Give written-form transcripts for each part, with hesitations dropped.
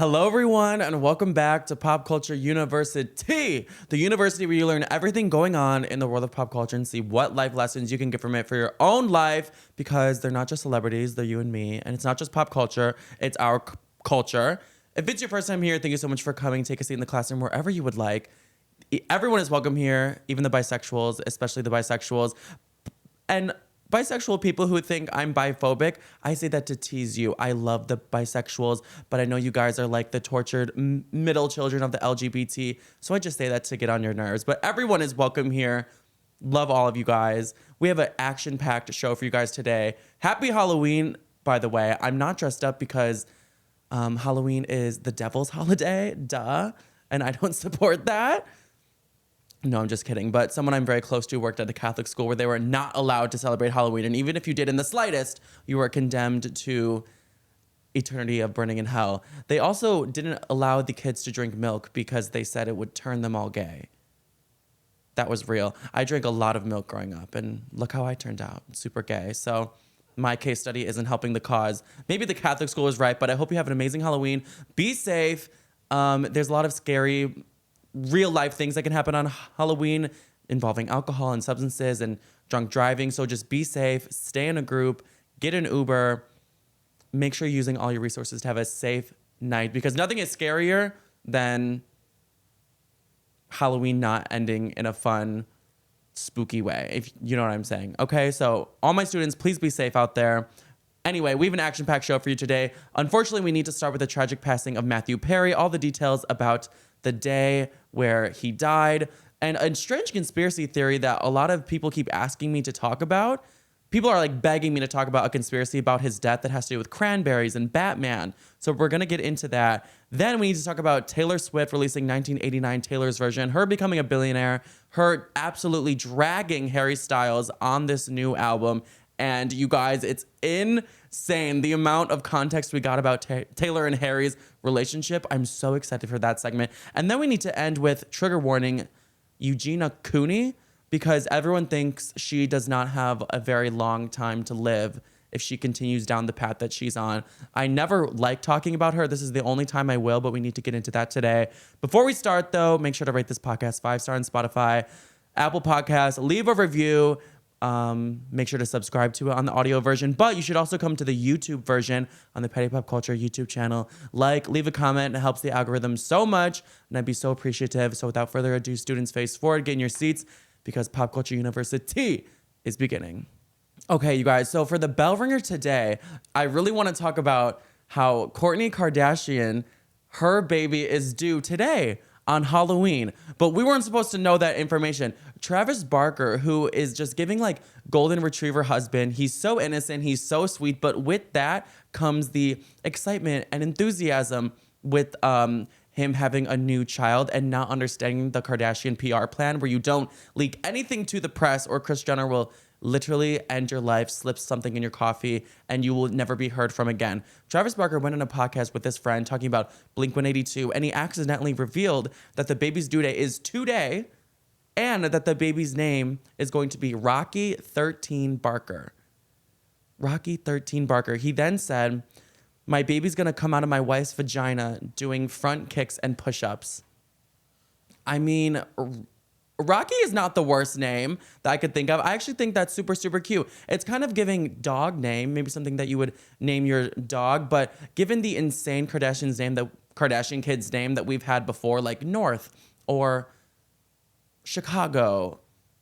Hello, everyone, and welcome back to Pop Culture University, the university where you learn everything going on in the world of pop culture and see what life lessons you can get from it for your own life, because they're not just celebrities, they're you and me, and it's not just pop culture, it's our culture. If it's your first time here, thank you so much for coming. Take a seat in the classroom wherever you would like. Everyone is welcome here, even the bisexuals, especially the bisexuals. And bisexual people who think I'm biphobic, I say that to tease you. I love the bisexuals, but I know you guys are like the tortured middle children of the LGBT, so I just say that to get on your nerves. But everyone is welcome here. Love all of you guys. We have an action-packed show for you guys today. Happy Halloween, by the way. I'm not dressed up because Halloween is the devil's holiday, duh, and I don't support that. No, I'm just kidding. But someone I'm very close to worked at a Catholic school where they were not allowed to celebrate Halloween. And even if you did in the slightest, you were condemned to eternity of burning in hell. They also didn't allow the kids to drink milk because they said it would turn them all gay. That was real. I drank a lot of milk growing up, and look how I turned out. Super gay. So my case study isn't helping the cause. Maybe the Catholic school is right, but I hope you have an amazing Halloween. Be safe. There's a lot of scary real life things that can happen on Halloween involving alcohol and substances and drunk driving. So just be safe, stay in a group, get an Uber, make sure you're using all your resources to have a safe night, because nothing is scarier than Halloween not ending in a fun, spooky way, if you know what I'm saying. Okay, so all my students, please be safe out there. Anyway, we have an action-packed show for you today. Unfortunately, we need to start with the tragic passing of Matthew Perry, all the details about the day where he died, and a strange conspiracy theory that a lot of people keep asking me to talk about. People are like begging me to talk about a conspiracy about his death that has to do with Cranberries and Batman. So we're going to get into that. Then we need to talk about Taylor Swift releasing 1989 Taylor's version, her becoming a billionaire, her absolutely dragging Harry Styles on this new album. And you guys, it's insane the amount of context we got about Taylor and Harry's relationship. I'm so excited for that segment. And then we need to end with trigger warning Eugenia Cooney, because everyone thinks she does not have a very long time to live if she continues down the path that she's on. I never like talking about her. This is the only time I will, but we need to get into that today. Before we start, though, make sure to rate this podcast 5-star on Spotify, Apple Podcasts, leave a review. Make sure to subscribe to it on the audio version, but you should also come to the YouTube version on the Petty Pop Culture YouTube channel. Leave a comment. It helps the algorithm so much, and I'd be so appreciative. So without further ado, students, face forward, get in your seats, because Pop Culture University is beginning. Okay, you guys, so for the bell ringer today, I really want to talk about how Kourtney Kardashian, her baby is due today on Halloween, but we weren't supposed to know that information. Travis Barker, who is just giving like golden retriever husband, he's so innocent, he's so sweet, but with that comes the excitement and enthusiasm with him having a new child and not understanding the Kardashian PR plan, where you don't leak anything to the press or Kris Jenner will literally end your life, slip something in your coffee, and you will never be heard from again. Travis Barker went on a podcast with his friend talking about Blink-182, and he accidentally revealed that the baby's due date is today, and that the baby's name is going to be Rocky 13 Barker. Rocky 13 Barker. He then said, "My baby's gonna come out of my wife's vagina doing front kicks and push-ups." I mean, Rocky is not the worst name that I could think of. I actually think that's super, super cute. It's kind of giving dog name, maybe something that you would name your dog, but given the insane Kardashian kid's name that we've had before, like North or Chicago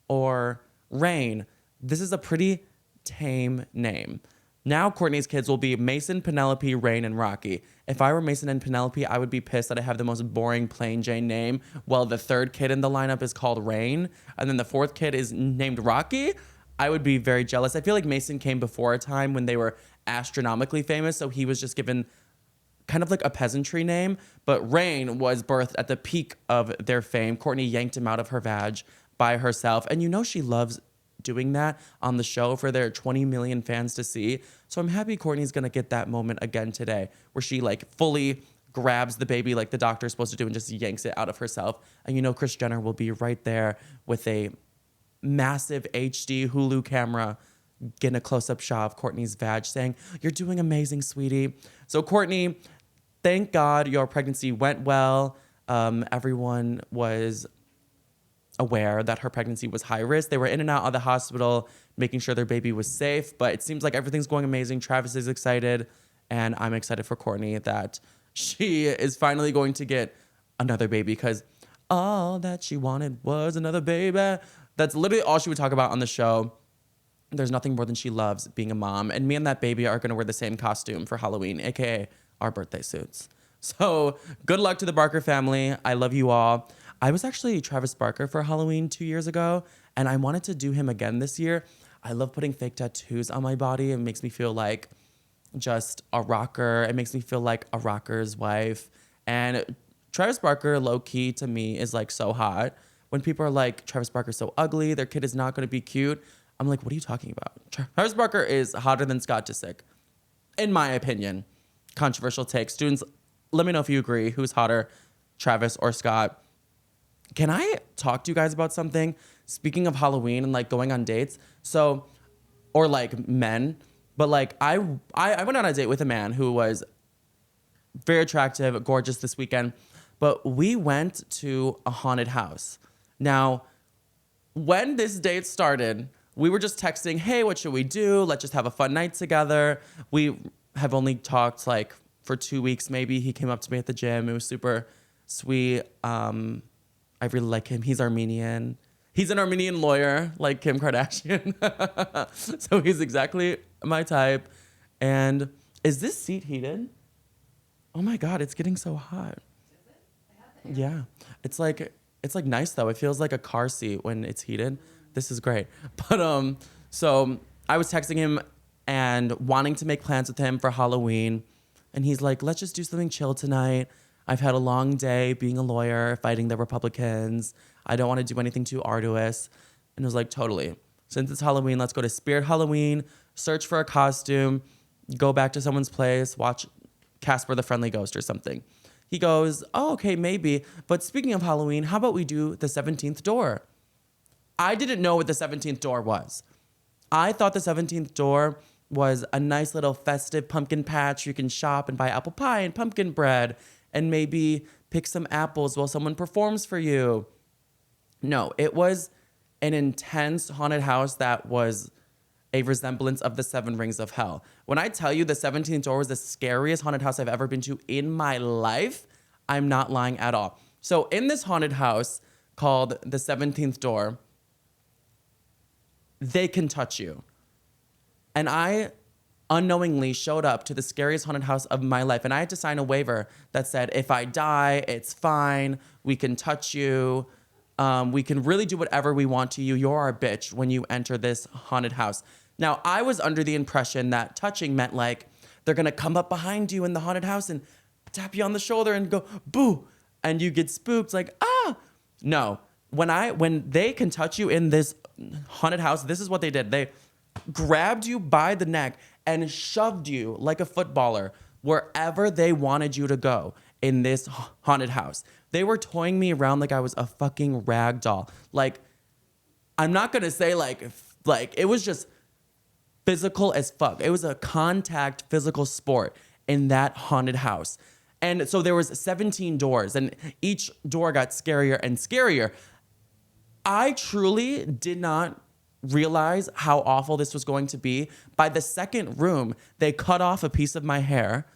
or Rain, this is a pretty tame name. Now Kourtney's kids will be Mason, Penelope, Rain, and Rocky. If I were Mason and Penelope, I would be pissed that I have the most boring plain Jane name, while the third kid in the lineup is called Rain, and then the fourth kid is named Rocky. I would be very jealous. I feel like Mason came before a time when they were astronomically famous, so he was just given kind of like a peasantry name, but Rain was birthed at the peak of their fame. Kourtney yanked him out of her vag by herself, and you know she loves doing that on the show for their 20 million fans to see. So I'm happy Kourtney's gonna get that moment again today, where she like fully grabs the baby like the doctor's supposed to do and just yanks it out of herself. And you know Kris Jenner will be right there with a massive HD Hulu camera getting a close-up shot of Kourtney's vag saying, "You're doing amazing, sweetie." So Kourtney, thank God your pregnancy went well. Everyone was aware that her pregnancy was high risk. They were in and out of the hospital, making sure their baby was safe. But it seems like everything's going amazing. Travis is excited, and I'm excited for Kourtney that she is finally going to get another baby, because all that she wanted was another baby. That's literally all she would talk about on the show. There's nothing more than she loves being a mom. And me and that baby are going to wear the same costume for Halloween, aka our birthday suits. So good luck to the Barker family. I love you all. I was actually Travis Barker for Halloween 2 years ago, and I wanted to do him again this year. I love putting fake tattoos on my body. It makes me feel like just a rocker. It makes me feel like a rocker's wife. And Travis Barker, low-key, to me, is like so hot. When people are like, Travis Barker's so ugly, their kid is not going to be cute, I'm like, what are you talking about? Travis Barker is hotter than Scott Disick, in my opinion. Controversial take. Students, let me know if you agree. Who's hotter, Travis or Scott? Can I talk to you guys about something? Speaking of Halloween and like going on dates, so, or like men, but like I went on a date with a man who was very attractive, gorgeous this weekend, but we went to a haunted house. Now, when this date started, we were just texting, hey, what should we do? Let's just have a fun night together. We have only talked like for 2 weeks maybe. He came up to me at the gym. It was super sweet. I really like him. He's Armenian. He's an Armenian lawyer like Kim Kardashian. So he's exactly my type. And is this seat heated? Oh my God, it's getting so hot. Yeah. It's like nice though. It feels like a car seat when it's heated. This is great. But so I was texting him and wanting to make plans with him for Halloween. And he's like, let's just do something chill tonight. I've had a long day being a lawyer, fighting the Republicans. I don't want to do anything too arduous. And I was like, totally. Since it's Halloween, let's go to Spirit Halloween, search for a costume, go back to someone's place, watch Casper the Friendly Ghost or something. He goes, oh, okay, maybe. But speaking of Halloween, how about we do the 17th door? I didn't know what the 17th door was. I thought the 17th door was a nice little festive pumpkin patch. You can shop and buy apple pie and pumpkin bread and maybe pick some apples while someone performs for you. No, it was an intense haunted house that was a resemblance of the 7 Rings of Hell. When I tell you the 17th door was the scariest haunted house I've ever been to in my life, I'm not lying at all. So in this haunted house called the 17th door, they can touch you. And I unknowingly showed up to the scariest haunted house of my life. And I had to sign a waiver that said, if I die, it's fine. We can touch you. We can really do whatever we want to you. You're our bitch when you enter this haunted house. Now, I was under the impression that touching meant like they're going to come up behind you in the haunted house and tap you on the shoulder and go, boo. And you get spooked like, ah. No, when they can touch you in this haunted house, this is what they did. They grabbed you by the neck and shoved you like a footballer wherever they wanted you to go in this haunted house. They were toying me around like I was a fucking rag doll. Like, I'm not gonna say like it was just physical as fuck. It was a contact physical sport in that haunted house. And so there was 17 doors and each door got scarier and scarier. I truly did not realize how awful this was going to be. By the second room, they cut off a piece of my hair.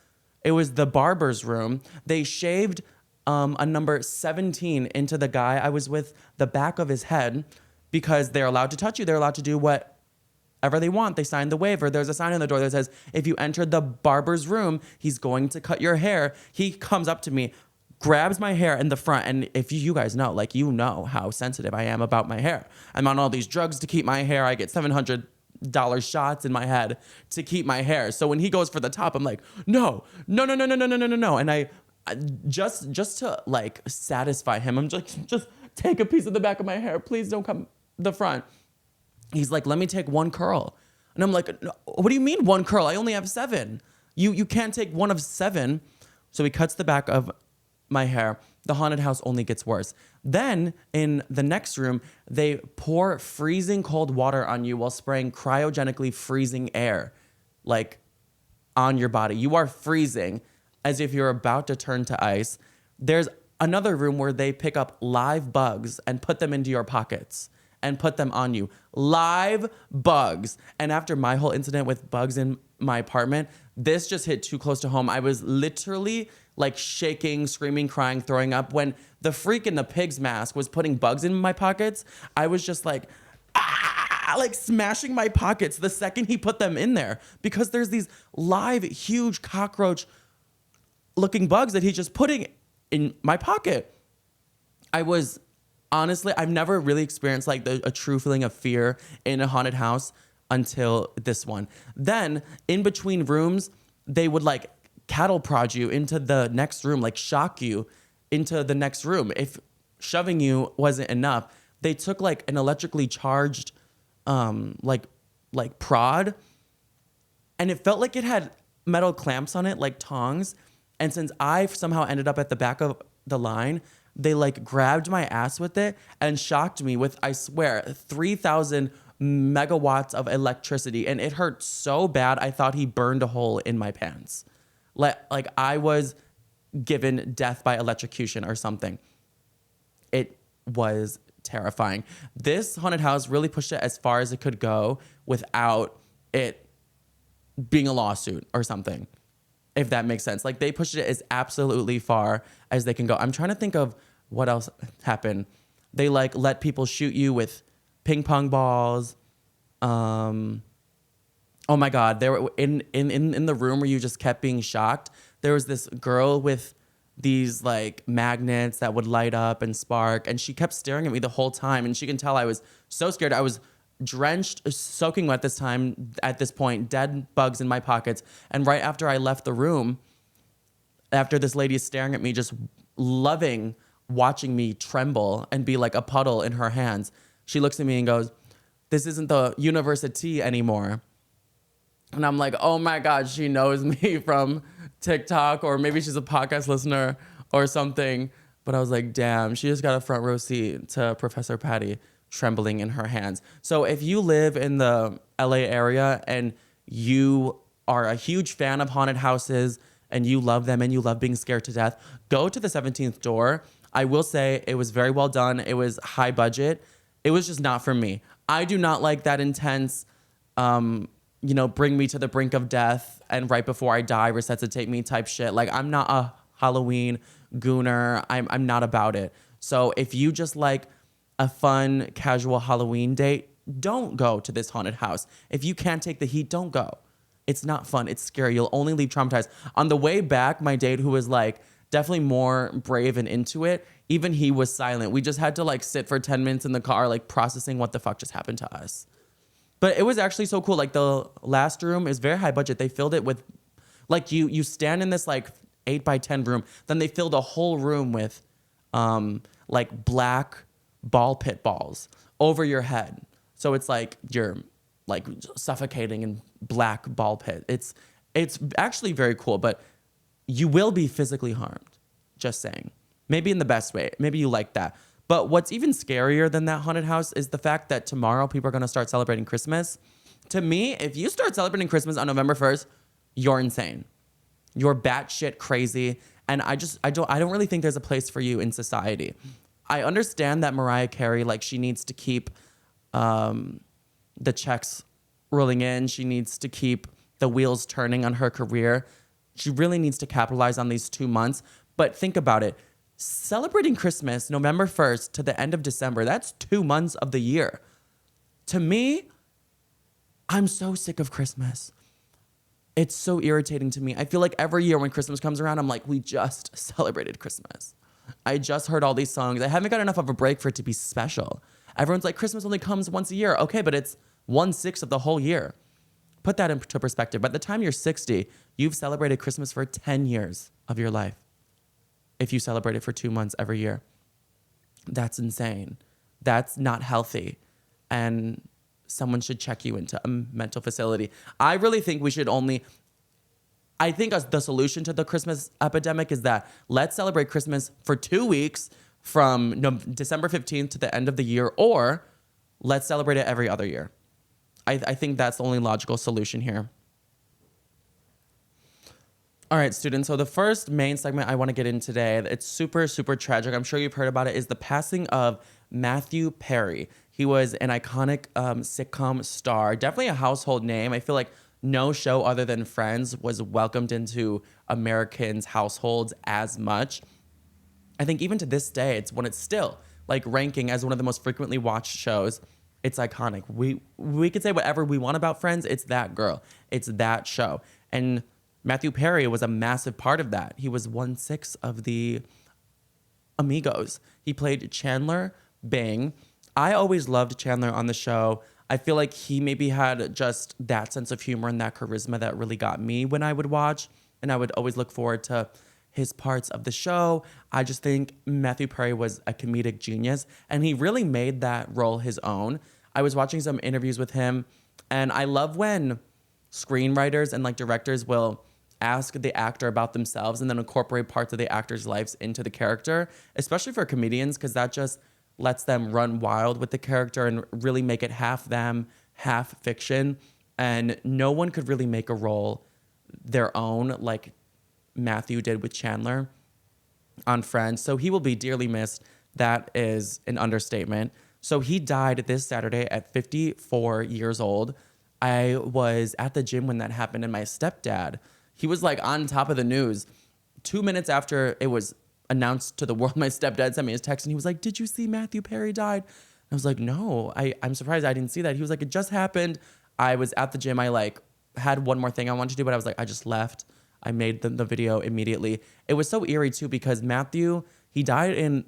It was the barber's room. They shaved a number 17 into the guy I was with, the back of his head, because they're allowed to touch you. They're allowed to do whatever they want. They signed the waiver. There's a sign on the door that says, if you enter the barber's room, he's going to cut your hair. He comes up to me, grabs my hair in the front. And if you guys know, like, you know how sensitive I am about my hair. I'm on all these drugs to keep my hair. I get $700 shots in my head to keep my hair. So when he goes for the top, I'm like, no. And I just to like satisfy him, I'm just take a piece of the back of my hair. Please don't come the front. He's like, let me take one curl. And I'm like, no, what do you mean one curl? I only have 7. You can't take one of 7. So he cuts the back of my hair. The haunted house only gets worse. Then in the next room, they pour freezing cold water on you while spraying cryogenically freezing air, like on your body. You are freezing. as if you're about to turn to ice. There's another room where they pick up live bugs and put them into your pockets and put them on you. Live bugs. And after my whole incident with bugs in my apartment, this just hit too close to home. I was literally like shaking, screaming, crying, throwing up. When the freak in the pig's mask was putting bugs in my pockets, I was just like, like smashing my pockets the second he put them in there, because there's these live, huge cockroach looking bugs that he's just putting in my pocket. I was honestly, I've never really experienced like a true feeling of fear in a haunted house until this one. Then in between rooms, they would like cattle prod you into the next room, like shock you into the next room. If shoving you wasn't enough, they took like an electrically charged like prod, and it felt like it had metal clamps on it, like tongs. And since I somehow ended up at the back of the line, they like grabbed my ass with it and shocked me with, I swear, 3,000 megawatts of electricity. And it hurt so bad, I thought he burned a hole in my pants. Like I was given death by electrocution or something. It was terrifying. This haunted house really pushed it as far as it could go without it being a lawsuit or something, if that makes sense. Like they pushed it as absolutely far as they can go. I'm trying to think of what else happened. They like let people shoot you with ping pong balls. Oh my God, there were in the room where you just kept being shocked. There was this girl with these like magnets that would light up and spark, and she kept staring at me the whole time, and she can tell I was so scared. I was drenched, soaking wet at this point, dead bugs in my pockets. And right after I left the room, after this lady is staring at me, just loving watching me tremble and be like a puddle in her hands, she looks at me and goes, "This isn't the university anymore." And I'm like, oh my God, she knows me from TikTok, or maybe she's a podcast listener or something. But I was like, damn, she just got a front row seat to Professor Patty trembling in her hands. So if you live in the LA area and you are a huge fan of haunted houses and you love them and you love being scared to death, go to the 17th door. I will say it was very well done. It was high budget. It was just not for me. I do not like that intense, bring me to the brink of death and right before I die, resuscitate me type shit. Like, I'm not a Halloween gooner. I'm not about it. So if you just like a fun, casual Halloween date, don't go to this haunted house. If you can't take the heat, don't go. It's not fun. It's scary. You'll only leave traumatized. On the way back, my date, who was like definitely more brave and into it, even he was silent. We just had to like sit for 10 minutes in the car, like processing what the fuck just happened to us. But it was actually so cool. Like the last room is very high budget. They filled it with, like you stand in this like 8x10 room. Then they filled a whole room with like black ball pit balls over your head. So it's like you're like suffocating in black ball pit. It's actually very cool, but you will be physically harmed. Just saying. Maybe in the best way. Maybe you like that. But what's even scarier than that haunted house is the fact that tomorrow people are going to start celebrating Christmas. To me, if you start celebrating Christmas on November 1st, you're insane. You're batshit crazy. And I don't really think there's a place for you in society. I understand that Mariah Carey, like, she needs to keep the checks rolling in. She needs to keep the wheels turning on her career. She really needs to capitalize on these 2 months. But think about it. Celebrating Christmas, November 1st to the end of December, that's 2 months of the year. To me, I'm so sick of Christmas. It's so irritating to me. I feel like every year when Christmas comes around, I'm like, we just celebrated Christmas. I just heard all these songs. I haven't got enough of a break for it to be special. Everyone's like, Christmas only comes once a year. Okay, but it's 1/6 of the whole year. Put that into perspective. By the time you're 60, you've celebrated Christmas for 10 years of your life. If you celebrate it for 2 months every year. That's insane. That's not healthy. And someone should check you into a mental facility. I really think we should the solution to the Christmas epidemic is that let's celebrate Christmas for 2 weeks from December 15th to the end of the year, or let's celebrate it every other year. I think that's the only logical solution here. All right, students. So the first main segment I want to get in today, it's super, super tragic. I'm sure you've heard about it, is the passing of Matthew Perry. He was an iconic sitcom star, definitely a household name. I feel like no show other than Friends was welcomed into Americans' households as much. I think even to this day, it's still like ranking as one of the most frequently watched shows. It's iconic. We could say whatever we want about Friends. It's that girl. It's that show. And Matthew Perry was a massive part of that. He was 1/6 of the Amigos. He played Chandler Bing. I always loved Chandler on the show. I feel like he maybe had just that sense of humor and that charisma that really got me when I would watch. And I would always look forward to his parts of the show. I just think Matthew Perry was a comedic genius, and he really made that role his own. I was watching some interviews with him, and I love when screenwriters and like directors will ask the actor about themselves and then incorporate parts of the actor's lives into the character, especially for comedians, because that just lets them run wild with the character and really make it half them, half fiction. And no one could really make a role their own like Matthew did with Chandler on Friends. So he will be dearly missed. That is an understatement. So he died this Saturday at 54 years old. I was at the gym when that happened, and my stepdad, he was like on top of the news. 2 minutes after it was announced to the world, my stepdad sent me his text, and he was like, "Did you see Matthew Perry died?" I was like, "No, I'm surprised I didn't see that." He was like, "It just happened. I was at the gym. I like had one more thing I wanted to do, but I was like, I just left. I made the video immediately." It was so eerie too, because Matthew, he died in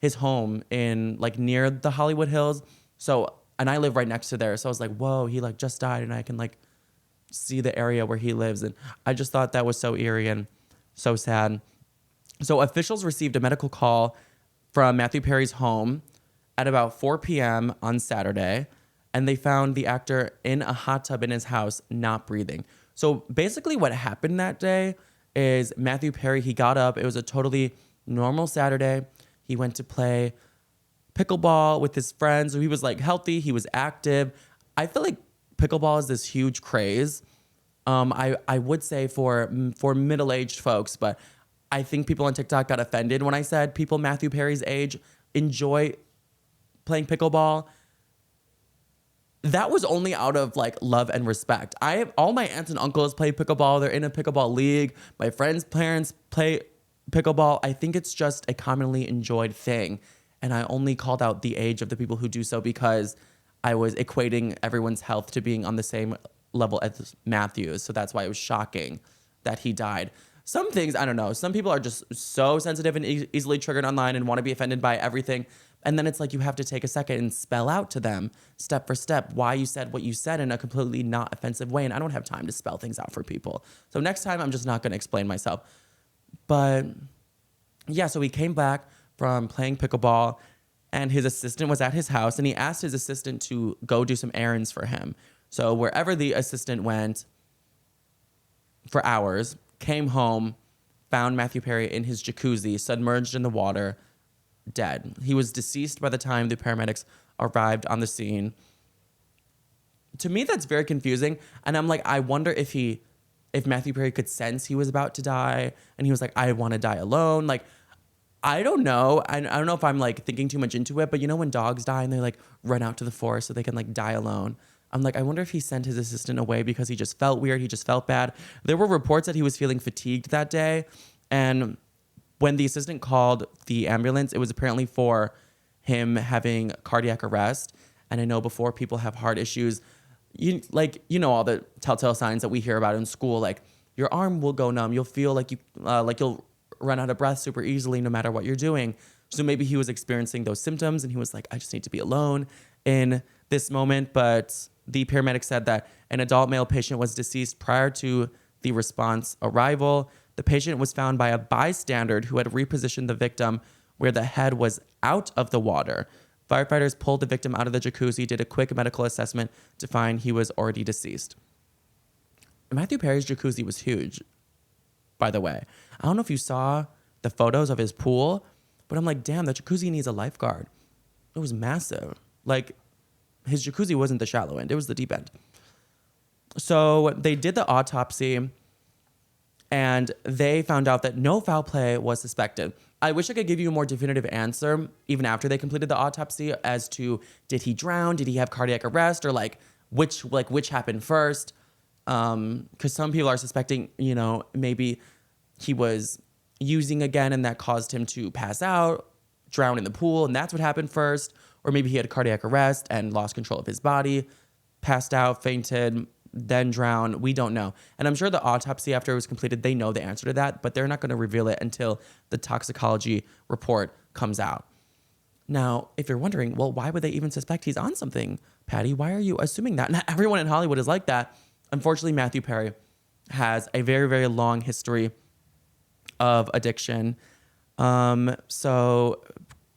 his home in like near the Hollywood Hills. So, and I live right next to there. So I was like, whoa, he like just died, and I can like see the area where he lives. And I just thought that was so eerie and so sad. So officials received a medical call from Matthew Perry's home at about 4 p.m. on Saturday, and they found the actor in a hot tub in his house, not breathing. So basically what happened that day is Matthew Perry, he got up. It was a totally normal Saturday. He went to play pickleball with his friends. So he was like healthy. He was active. I feel like pickleball is this huge craze. I would say for middle-aged folks, but I think people on TikTok got offended when I said people Matthew Perry's age enjoy playing pickleball. That was only out of like love and respect. All my aunts and uncles play pickleball. They're in a pickleball league. My friends' parents play pickleball. I think it's just a commonly enjoyed thing. And I only called out the age of the people who do so because I was equating everyone's health to being on the same level as Matthew's. So that's why it was shocking that he died. Some things, I don't know. Some people are just so sensitive and easily triggered online and want to be offended by everything. And then it's like you have to take a second and spell out to them step for step why you said what you said in a completely not offensive way. And I don't have time to spell things out for people. So next time I'm just not going to explain myself. But yeah, so he came back from playing pickleball, and his assistant was at his house, and he asked his assistant to go do some errands for him. So wherever the assistant went for hours, came home, found Matthew Perry in his jacuzzi, submerged in the water, dead. He was deceased by the time the paramedics arrived on the scene. To me, that's very confusing. And I'm like, I wonder if Matthew Perry could sense he was about to die, and he was like, I want to die alone. Like, I don't know. I don't know if I'm like thinking too much into it, but you know when dogs die and they like run out to the forest so they can like die alone? I'm like, I wonder if he sent his assistant away because he just felt weird. He just felt bad. There were reports that he was feeling fatigued that day. And when the assistant called the ambulance, it was apparently for him having cardiac arrest. And I know before people have heart issues, you know all the telltale signs that we hear about in school, like your arm will go numb. You'll feel like you'll run out of breath super easily no matter what you're doing. So maybe he was experiencing those symptoms and he was like, I just need to be alone in this moment. But the paramedic said that an adult male patient was deceased prior to the response arrival. The patient was found by a bystander who had repositioned the victim where the head was out of the water. Firefighters pulled the victim out of the jacuzzi, did a quick medical assessment to find he was already deceased. Matthew Perry's jacuzzi was huge, by the way. I don't know if you saw the photos of his pool, but I'm like, damn, that jacuzzi needs a lifeguard. It was massive. Like, his jacuzzi wasn't the shallow end. It was the deep end. So they did the autopsy. And they found out that no foul play was suspected. I wish I could give you a more definitive answer, even after they completed the autopsy, as to did he drown, did he have cardiac arrest, or which happened first? Because some people are suspecting, maybe he was using again and that caused him to pass out, drown in the pool, and that's what happened first. Or maybe he had a cardiac arrest and lost control of his body, passed out, fainted, then drowned. We don't know. And I'm sure the autopsy after it was completed, they know the answer to that, but they're not going to reveal it until the toxicology report comes out. Now, if you're wondering, well, why would they even suspect he's on something, Patty? Why are you assuming that? Not everyone in Hollywood is like that. Unfortunately, Matthew Perry has a very, very long history of addiction. So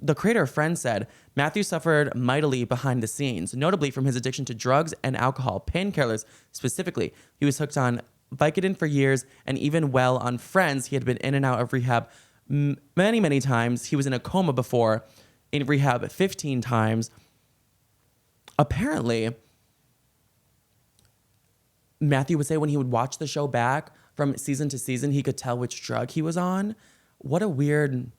the creator of Friends said, Matthew suffered mightily behind the scenes, notably from his addiction to drugs and alcohol, painkillers specifically. He was hooked on Vicodin for years, and even well on Friends, he had been in and out of rehab many, many times. He was in a coma before, in rehab 15 times. Apparently, Matthew would say when he would watch the show back from season to season, he could tell which drug he was on. What a weird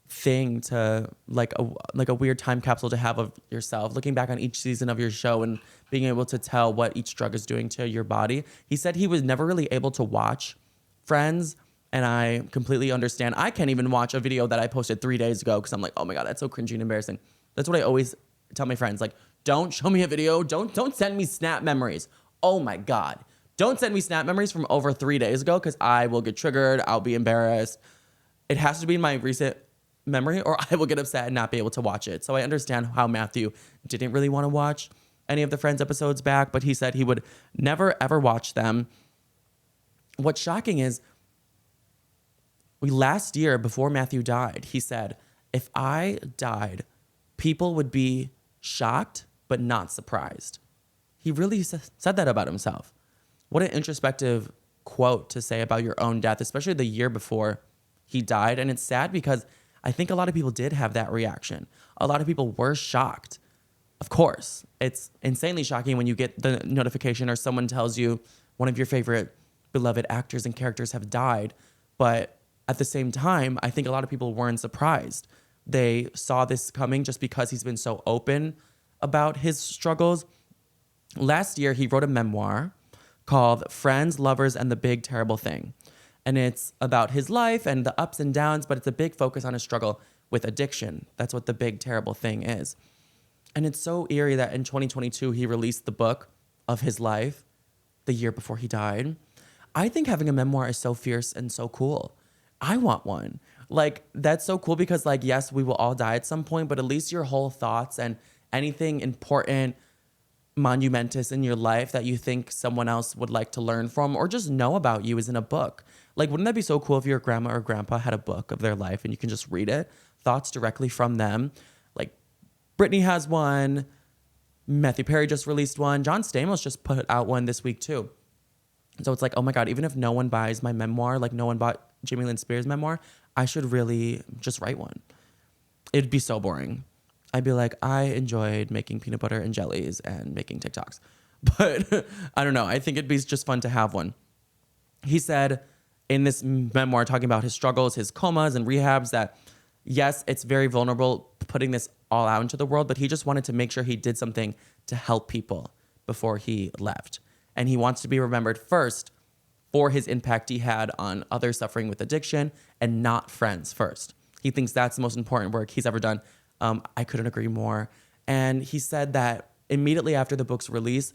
thing to like a weird time capsule to have of yourself, looking back on each season of your show and being able to tell what each drug is doing to your body. He said he was never really able to watch Friends, and I completely understand. I can't even watch a video that I posted 3 days ago because I'm like, oh my God, that's so cringy and embarrassing. That's what I always tell my friends, like, don't show me a video, don't send me snap memories. Oh my God, don't send me snap memories from over 3 days ago because I will get triggered, I'll be embarrassed. It has to be in my recent memory or I will get upset and not be able to watch it. So I understand how Matthew didn't really want to watch any of the Friends episodes back, but he said he would never ever watch them. What's shocking is last year before Matthew died, he said, if I died, people would be shocked but not surprised. He really said that about himself. What an introspective quote to say about your own death, especially the year before he died. And it's sad because I think a lot of people did have that reaction. A lot of people were shocked. Of course, it's insanely shocking when you get the notification or someone tells you one of your favorite beloved actors and characters have died. But at the same time, I think a lot of people weren't surprised. They saw this coming just because he's been so open about his struggles. Last year, he wrote a memoir called Friends, Lovers, and the Big Terrible Thing. And it's about his life and the ups and downs, but it's a big focus on his struggle with addiction. That's what the big terrible thing is. And it's so eerie that in 2022, he released the book of his life the year before he died. I think having a memoir is so fierce and so cool. I want one. Like, that's so cool because, like, yes, we will all die at some point, but at least your whole thoughts and anything important, monumentous in your life that you think someone else would like to learn from or just know about you is in a book. Like, wouldn't that be so cool if your grandma or grandpa had a book of their life and you can just read it, thoughts directly from them? Like, Britney has one. Matthew Perry just released one. John Stamos just put out one this week too. So it's like, oh my God, even if no one buys my memoir, like no one bought Jamie Lynn Spears' memoir, I should really just write one. It'd be so boring. I'd be like, I enjoyed making peanut butter and jellies and making TikToks. But I don't know. I think it'd be just fun to have one. He said in this memoir, talking about his struggles, his comas and rehabs, that yes, it's very vulnerable putting this all out into the world, but he just wanted to make sure he did something to help people before he left. And he wants to be remembered first for his impact he had on others suffering with addiction and not Friends first. He thinks that's the most important work he's ever done. I couldn't agree more. And he said that immediately after the book's release,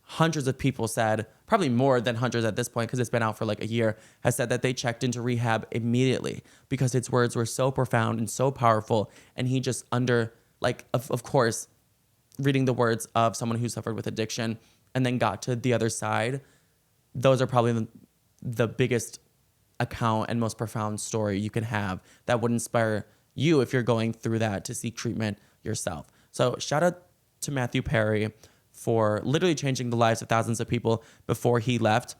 hundreds of people said, probably more than hundreds at this point because it's been out for like a year, has said that they checked into rehab immediately because his words were so profound and so powerful. And he just of course, reading the words of someone who suffered with addiction and then got to the other side, those are probably the biggest account and most profound story you can have that would inspire you if you're going through that to seek treatment yourself. So shout out to Matthew Perry for literally changing the lives of thousands of people before he left.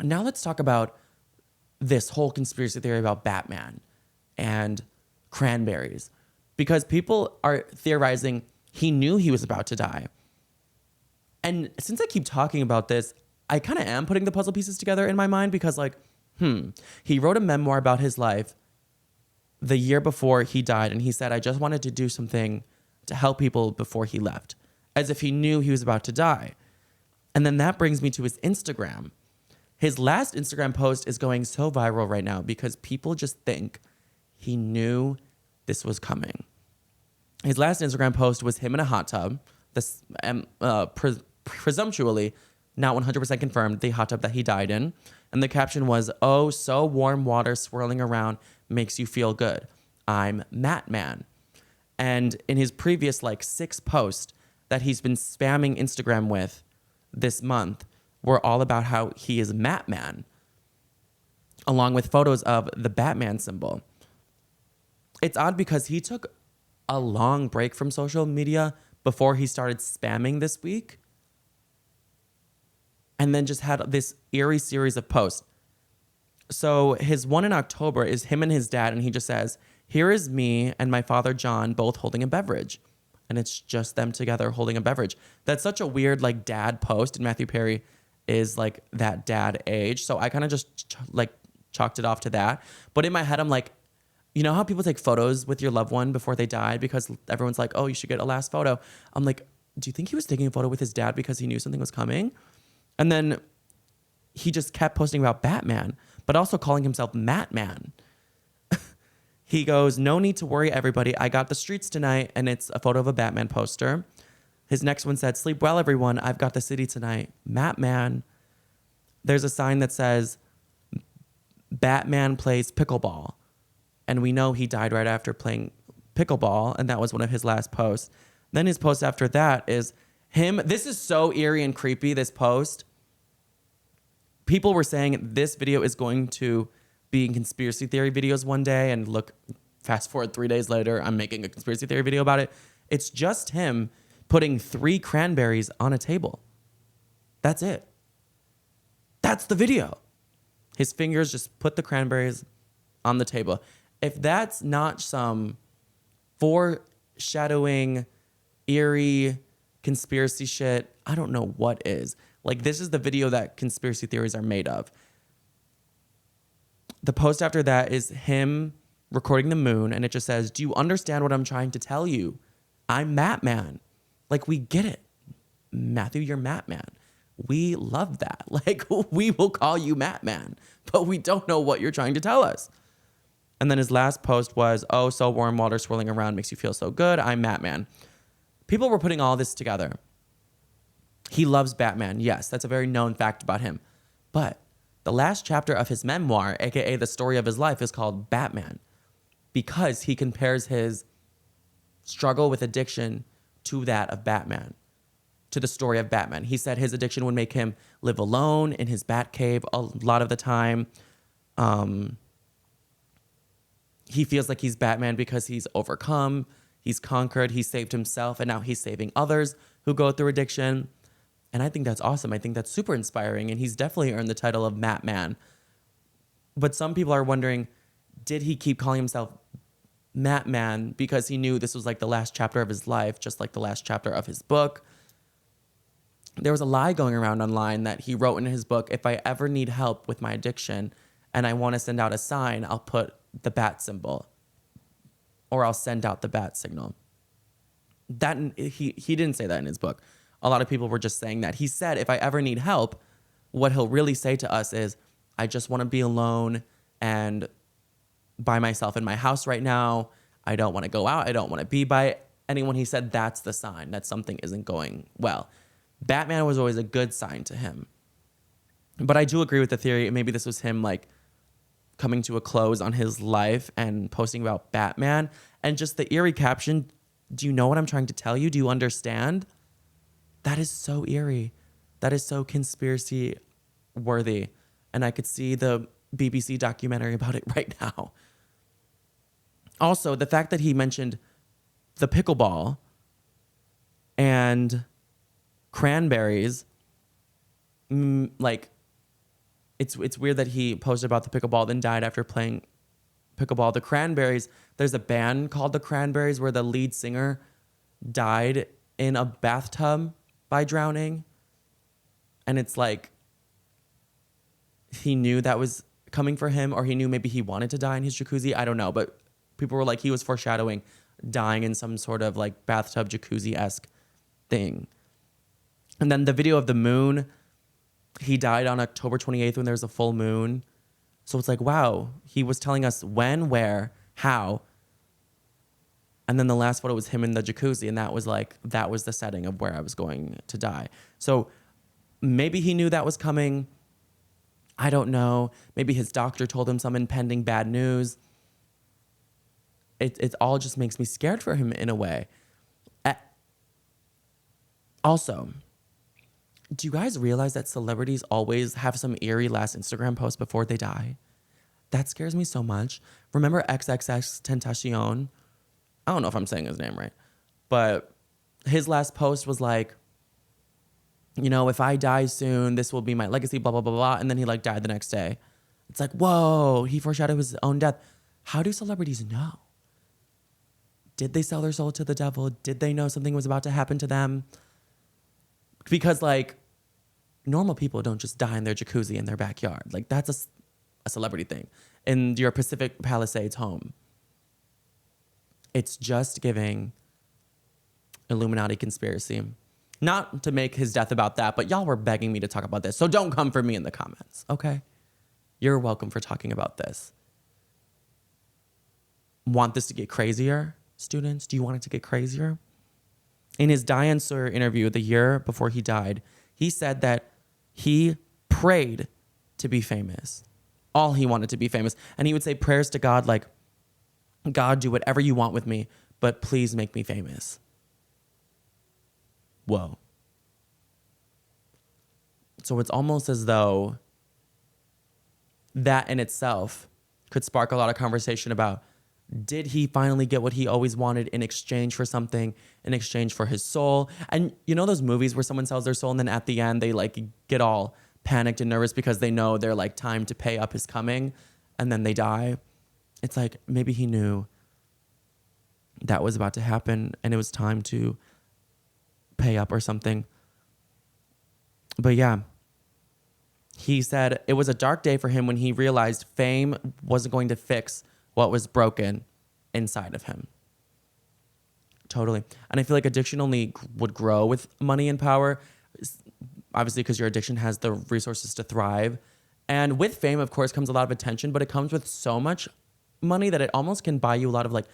Now let's talk about this whole conspiracy theory about Batman and Cranberries, because people are theorizing he knew he was about to die. And since I keep talking about this, I kind of am putting the puzzle pieces together in my mind because like, he wrote a memoir about his life the year before he died. And he said, I just wanted to do something to help people before he left, as if he knew he was about to die. And then that brings me to his Instagram. His last Instagram post is going so viral right now because people just think he knew this was coming. His last Instagram post was him in a hot tub. This presumptually, not 100% confirmed, the hot tub that he died in. And the caption was, "Oh, so warm water swirling around makes you feel good. I'm Matt Man." And in his previous like 6 posts that he's been spamming Instagram with this month were all about how he is Matt Man, along with photos of the Batman symbol. It's odd because he took a long break from social media before he started spamming this week, and then just had this eerie series of posts. So his one in October is him and his dad, and he just says, "Here is me and my father John both holding a beverage." And it's just them together holding a beverage. That's such a weird like dad post, and Matthew Perry is like that dad age. So I kind of just like chalked it off to that. But in my head, I'm like, you know how people take photos with your loved one before they died because everyone's like, oh, you should get a last photo. I'm like, do you think he was taking a photo with his dad because he knew something was coming? And then he just kept posting about Batman, but also calling himself Matt Man. He goes, "No need to worry, everybody. I got the streets tonight." And it's a photo of a Batman poster. His next one said, "Sleep well, everyone. I've got the city tonight. Matt Man." There's a sign that says, "Batman plays pickleball." And we know he died right after playing pickleball. And that was one of his last posts. Then his post after that is him. This is so eerie and creepy, this post. People were saying this video is going to be in conspiracy theory videos one day. And look, fast forward 3 days later, I'm making a conspiracy theory video about it. It's just him putting 3 cranberries on a table. That's it. That's the video. His fingers just put the cranberries on the table. If that's not some foreshadowing, eerie conspiracy shit, I don't know what is. Like, this is the video that conspiracy theories are made of. The post after that is him recording the moon, and it just says, "Do you understand what I'm trying to tell you? I'm Matt Man." Like, we get it. Matthew, you're Matt Man. We love that. Like, we will call you Matt Man, but we don't know what you're trying to tell us. And then his last post was, "Oh, so warm water swirling around makes you feel so good. I'm Matt Man." People were putting all this together. He loves Batman. Yes, that's a very known fact about him. But the last chapter of his memoir, aka the story of his life, is called Batman because he compares his struggle with addiction to that of Batman, to the story of Batman. He said his addiction would make him live alone in his bat cave a lot of the time. He feels like he's Batman because he's overcome, he's conquered, he saved himself, and now he's saving others who go through addiction. And I think that's awesome. I think that's super inspiring, and he's definitely earned the title of Matt Man. But some people are wondering, did he keep calling himself Matt Man because he knew this was like the last chapter of his life, just like the last chapter of his book? There was a lie going around online that he wrote in his book, "If I ever need help with my addiction and I want to send out a sign, I'll put the bat symbol, or I'll send out the bat signal." That he didn't say that in his book. A lot of people were just saying that. He said, if I ever need help, what he'll really say to us is, "I just want to be alone and by myself in my house right now. I don't want to go out. I don't want to be by anyone." He said that's the sign that something isn't going well. Batman was always a good sign to him. But I do agree with the theory. Maybe this was him like coming to a close on his life and posting about Batman. And just the eerie caption, "Do you know what I'm trying to tell you? Do you understand?" That is so eerie. That is so conspiracy worthy. And I could see the BBC documentary about it right now. Also, the fact that he mentioned the pickleball and Cranberries, like, it's weird that he posted about the pickleball, then died after playing pickleball. The Cranberries, there's a band called the Cranberries where the lead singer died in a bathtub by drowning. And it's like he knew that was coming for him, or he knew maybe he wanted to die in his jacuzzi. I don't know, but people were like, he was foreshadowing dying in some sort of like bathtub jacuzzi-esque thing. And then the video of the moon, he died on October 28th when there was a full moon. So it's like, wow, he was telling us when, where, how. And then the last photo was him in the jacuzzi, and that was the setting of where I was going to die. So maybe he knew that was coming. I don't know. Maybe his doctor told him some impending bad news. It all just makes me scared for him in a way. Also, do you guys realize that celebrities always have some eerie last Instagram post before they die? That scares me so much. Remember XXX Tentacion? I don't know if I'm saying his name right, but his last post was like, you know, if I die soon, this will be my legacy, blah, blah, blah, blah. And then he like died the next day. It's like, whoa, he foreshadowed his own death. How do celebrities know? Did they sell their soul to the devil? Did they know something was about to happen to them? Because like normal people don't just die in their jacuzzi in their backyard. Like that's a celebrity thing. In your Pacific Palisades home. It's just giving Illuminati conspiracy. Not to make his death about that, but y'all were begging me to talk about this. So don't come for me in the comments, okay? You're welcome for talking about this. Want this to get crazier, students? Do you want it to get crazier? In his Diane Sawyer interview the year before he died, he said that he prayed to be famous. All he wanted to be famous. And he would say prayers to God like, God, do whatever you want with me, but please make me famous. Whoa. So it's almost as though that in itself could spark a lot of conversation about, did he finally get what he always wanted in exchange for something, in exchange for his soul? And you know those movies where someone sells their soul and then at the end they like get all panicked and nervous because they know their like time to pay up is coming and then they die? It's like maybe he knew that was about to happen and it was time to pay up or something. But yeah, he said it was a dark day for him when he realized fame wasn't going to fix what was broken inside of him. Totally. And I feel like addiction only would grow with money and power, obviously because your addiction has the resources to thrive. And with fame, of course, comes a lot of attention, but it comes with so much money that it almost can buy you a lot of like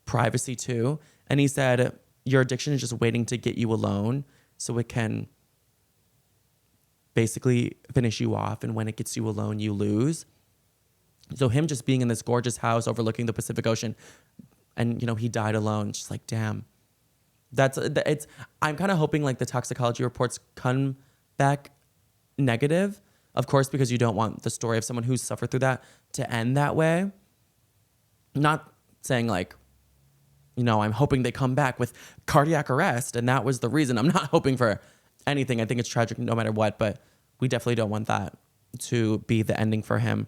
privacy too. And he said, your addiction is just waiting to get you alone so it can basically finish you off. And when it gets you alone, you lose. So him just being in this gorgeous house overlooking the Pacific Ocean and, you know, he died alone. Just like, damn. I'm kind of hoping like the toxicology reports come back negative, of course, because you don't want the story of someone who's suffered through that to end that way. Not saying like, you know, I'm hoping they come back with cardiac arrest and that was the reason. I'm not hoping for anything. I think it's tragic no matter what, but we definitely don't want that to be the ending for him.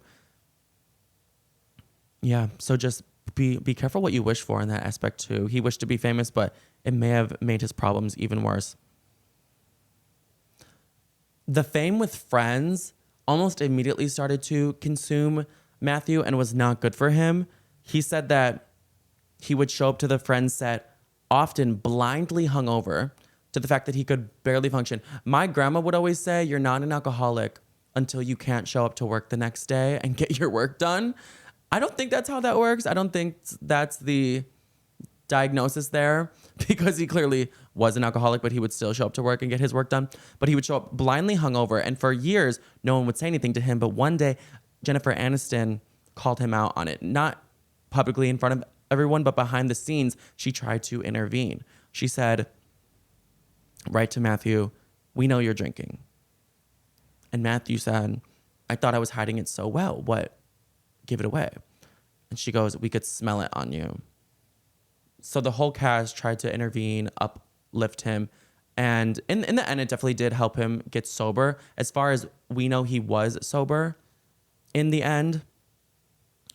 Yeah, so just be careful what you wish for in that aspect too. He wished to be famous, but it may have made his problems even worse. The fame with friends almost immediately started to consume Matthew and was not good for him. He said that he would show up to the friend's set often blindly hungover to the fact that he could barely function. My grandma would always say, you're not an alcoholic until you can't show up to work the next day and get your work done. I don't think that's how that works. I don't think that's the diagnosis there because he clearly was an alcoholic, but he would still show up to work and get his work done. But he would show up blindly hungover. And for years, no one would say anything to him. But one day, Jennifer Aniston called him out on it. Not publicly in front of everyone, but behind the scenes, she tried to intervene. She said, write to Matthew, we know you're drinking. And Matthew said, I thought I was hiding it so well. What? Give it away. And she goes, we could smell it on you. So the whole cast tried to intervene, uplift him. And in the end, it definitely did help him get sober. As far as we know, he was sober in the end.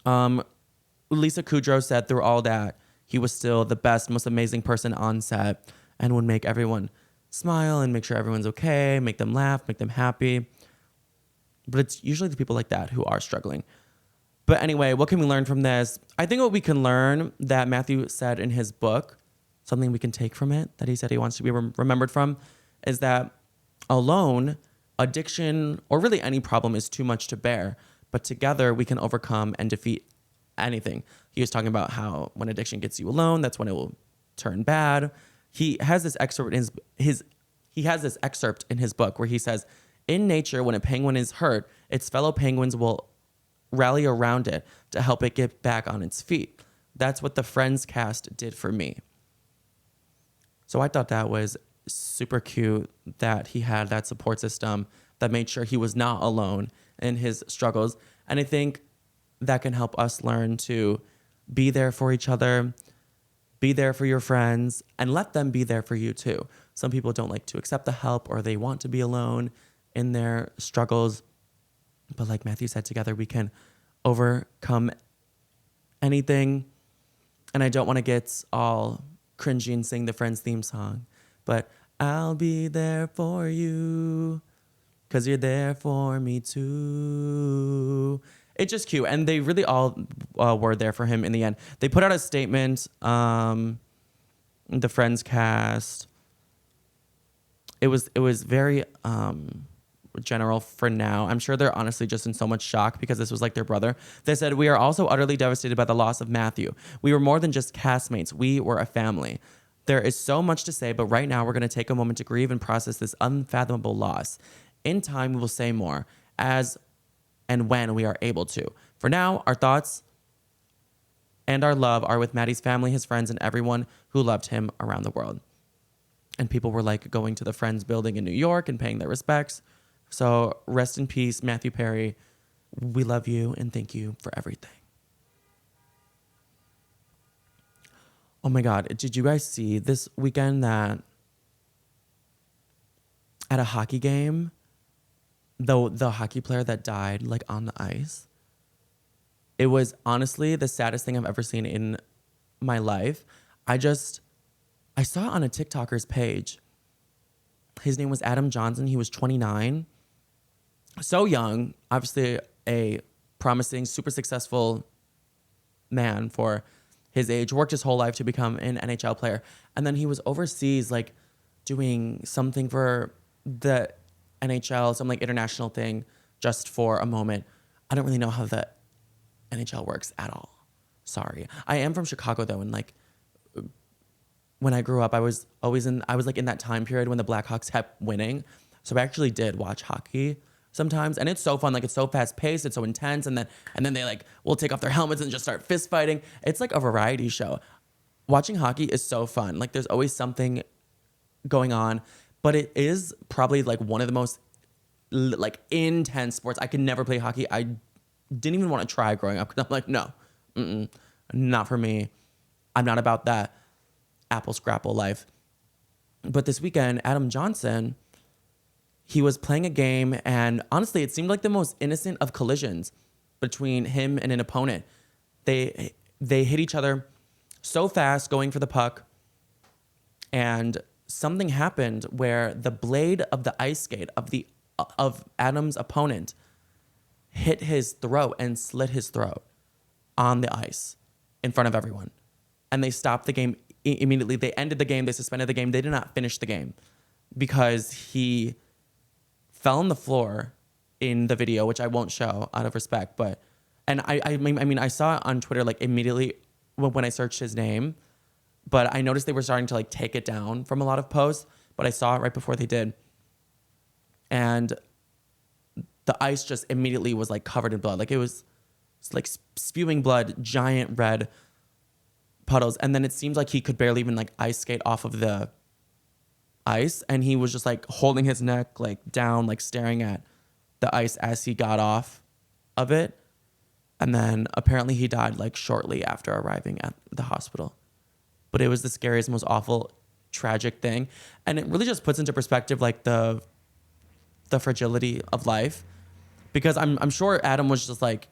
Lisa Kudrow said through all that, he was still the best, most amazing person on set and would make everyone smile and make sure everyone's okay, make them laugh, make them happy. But it's usually the people like that who are struggling. But anyway, what can we learn from this? I think what we can learn that Matthew said in his book, something we can take from it, that he said he wants to be remembered from, is that alone, addiction, or really any problem is too much to bear. But together, we can overcome and defeat anything. He was talking about how when addiction gets you alone, that's when it will turn bad. He has this excerpt in his book where he says, in nature, when a penguin is hurt, its fellow penguins will rally around it to help it get back on its feet. That's what the Friends cast did for me. So I thought that was super cute that he had that support system that made sure he was not alone in his struggles. And I think that can help us learn to be there for each other, be there for your friends, and let them be there for you too. Some people don't like to accept the help, or they want to be alone in their struggles. But like Matthew said, together we can overcome anything. And I don't want to get all cringy and sing the Friends theme song, but I'll be there for you because you're there for me too. It's just cute. And they really all were there for him in the end. They put out a statement, the Friends cast. It was very general for now. I'm sure they're honestly just in so much shock because this was like their brother. They said, we are also utterly devastated by the loss of Matthew. We were more than just castmates. We were a family. There is so much to say, but right now we're going to take a moment to grieve and process this unfathomable loss. In time, we will say more as and when we are able to. For now, our thoughts and our love are with Maddie's family, his friends, and everyone who loved him around the world. And people were like going to the Friends building in New York and paying their respects. So rest in peace, Matthew Perry. We love you and thank you for everything. Oh my God, did you guys see this weekend that at a hockey game, the hockey player that died like on the ice? It was honestly the saddest thing I've ever seen in my life. I saw it on a TikToker's page. His name was Adam Johnson. He was 29. So young, obviously a promising, super successful man for his age, worked his whole life to become an NHL player. And then he was overseas, like doing something for the NHL, some like international thing just for a moment. I don't really know how the NHL works at all. Sorry. I am from Chicago though. And like when I grew up, I was like in that time period when the Blackhawks kept winning. So I actually did watch hockey sometimes, and it's so fun. Like, it's so fast paced, it's so intense, and then they like will take off their helmets and just start fist fighting. It's like a variety show. Watching hockey is so fun. Like, there's always something going on, but it is probably like one of the most like intense sports. I could never play hockey. I didn't even want to try growing up because I'm like, no, not for me. I'm not about that apple scrapple life. But this weekend, Adam Johnson, he was playing a game, and honestly, it seemed like the most innocent of collisions between him and an opponent. They hit each other so fast going for the puck, and something happened where the blade of the ice skate of Adam's opponent hit his throat and slit his throat on the ice in front of everyone. And they stopped the game immediately. They ended the game. They suspended the game. They did not finish the game because he fell on the floor in the video, which I won't show out of respect. And I mean, I saw it on Twitter like immediately when I searched his name, but I noticed they were starting to like take it down from a lot of posts, but I saw it right before they did. And the ice just immediately was like covered in blood. Like it was like spewing blood, giant red puddles. And then it seemed like he could barely even like ice skate off of the ice, and he was just like holding his neck like down, like staring at the ice as he got off of it. And then apparently he died like shortly after arriving at the hospital. But it was the scariest, most awful, tragic thing, and it really just puts into perspective like the fragility of life, because I'm sure Adam was just like,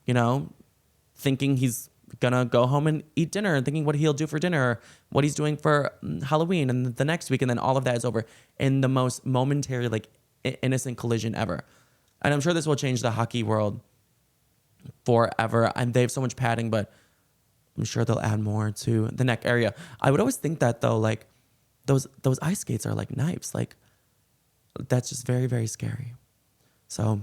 you know, thinking he's gonna go home and eat dinner and thinking what he'll do for dinner, what he's doing for Halloween and the next week, and then all of that is over in the most momentary like innocent collision ever. And I'm sure this will change the hockey world forever. And they have so much padding, but I'm sure they'll add more to the neck area. I would always think that though, like those ice skates are like knives. Like that's just very, very scary. So,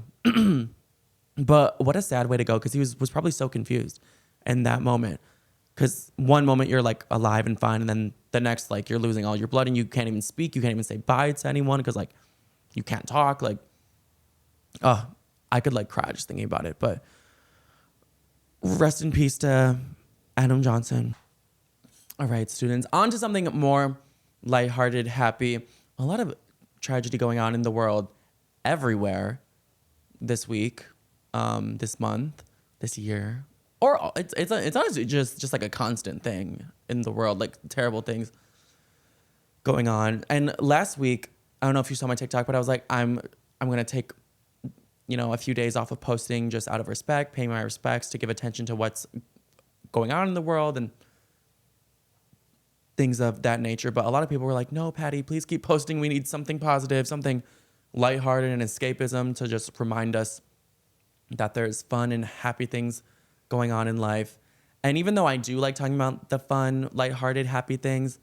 but what a sad way to go, because he was probably so confused in that moment. Because one moment you're like alive and fine, and then the next, like you're losing all your blood and you can't even speak. You can't even say bye to anyone because like you can't talk. Like, oh, I could like cry just thinking about it. But rest in peace to Adam Johnson. All right, students, on to something more lighthearted, happy. A lot of tragedy going on in the world everywhere this week, this month, this year. Or it's honestly just like a constant thing in the world, like terrible things going on. And last week, I don't know if you saw my TikTok, but I was like, I'm gonna take, a few days off of posting just out of respect, paying my respects to give attention to what's going on in the world and things of that nature. But a lot of people were like, no, Patty, please keep posting. We need something positive, something lighthearted and escapism to just remind us that there's fun and happy things going on in life. And even though I do like talking about the fun, lighthearted, happy things,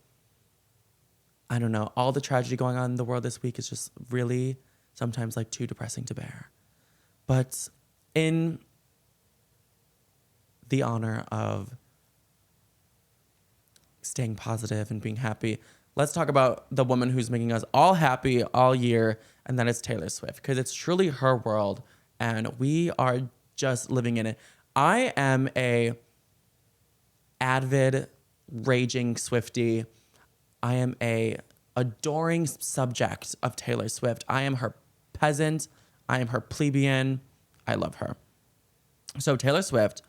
I don't know, all the tragedy going on in the world this week is just really sometimes like too depressing to bear. But in the honor of staying positive and being happy, let's talk about the woman who's making us all happy all year, and that is Taylor Swift, because it's truly her world and we are just living in it. I am a avid, raging Swiftie. I am a adoring subject of Taylor Swift. I am her peasant. I am her plebeian. I love her. So Taylor Swift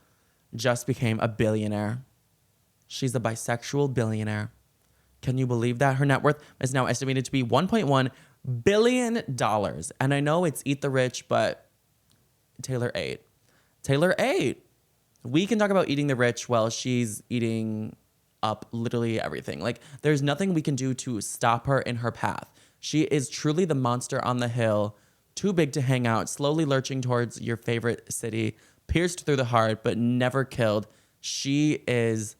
just became a billionaire. She's a bisexual billionaire. Can you believe that? Her net worth is now estimated to be $1.1 billion. And I know it's eat the rich, but Taylor ate. Taylor ate. We can talk about eating the rich while she's eating up literally everything. Like, there's nothing we can do to stop her in her path. She is truly the monster on the hill, too big to hang out, slowly lurching towards your favorite city, pierced through the heart, but never killed. She is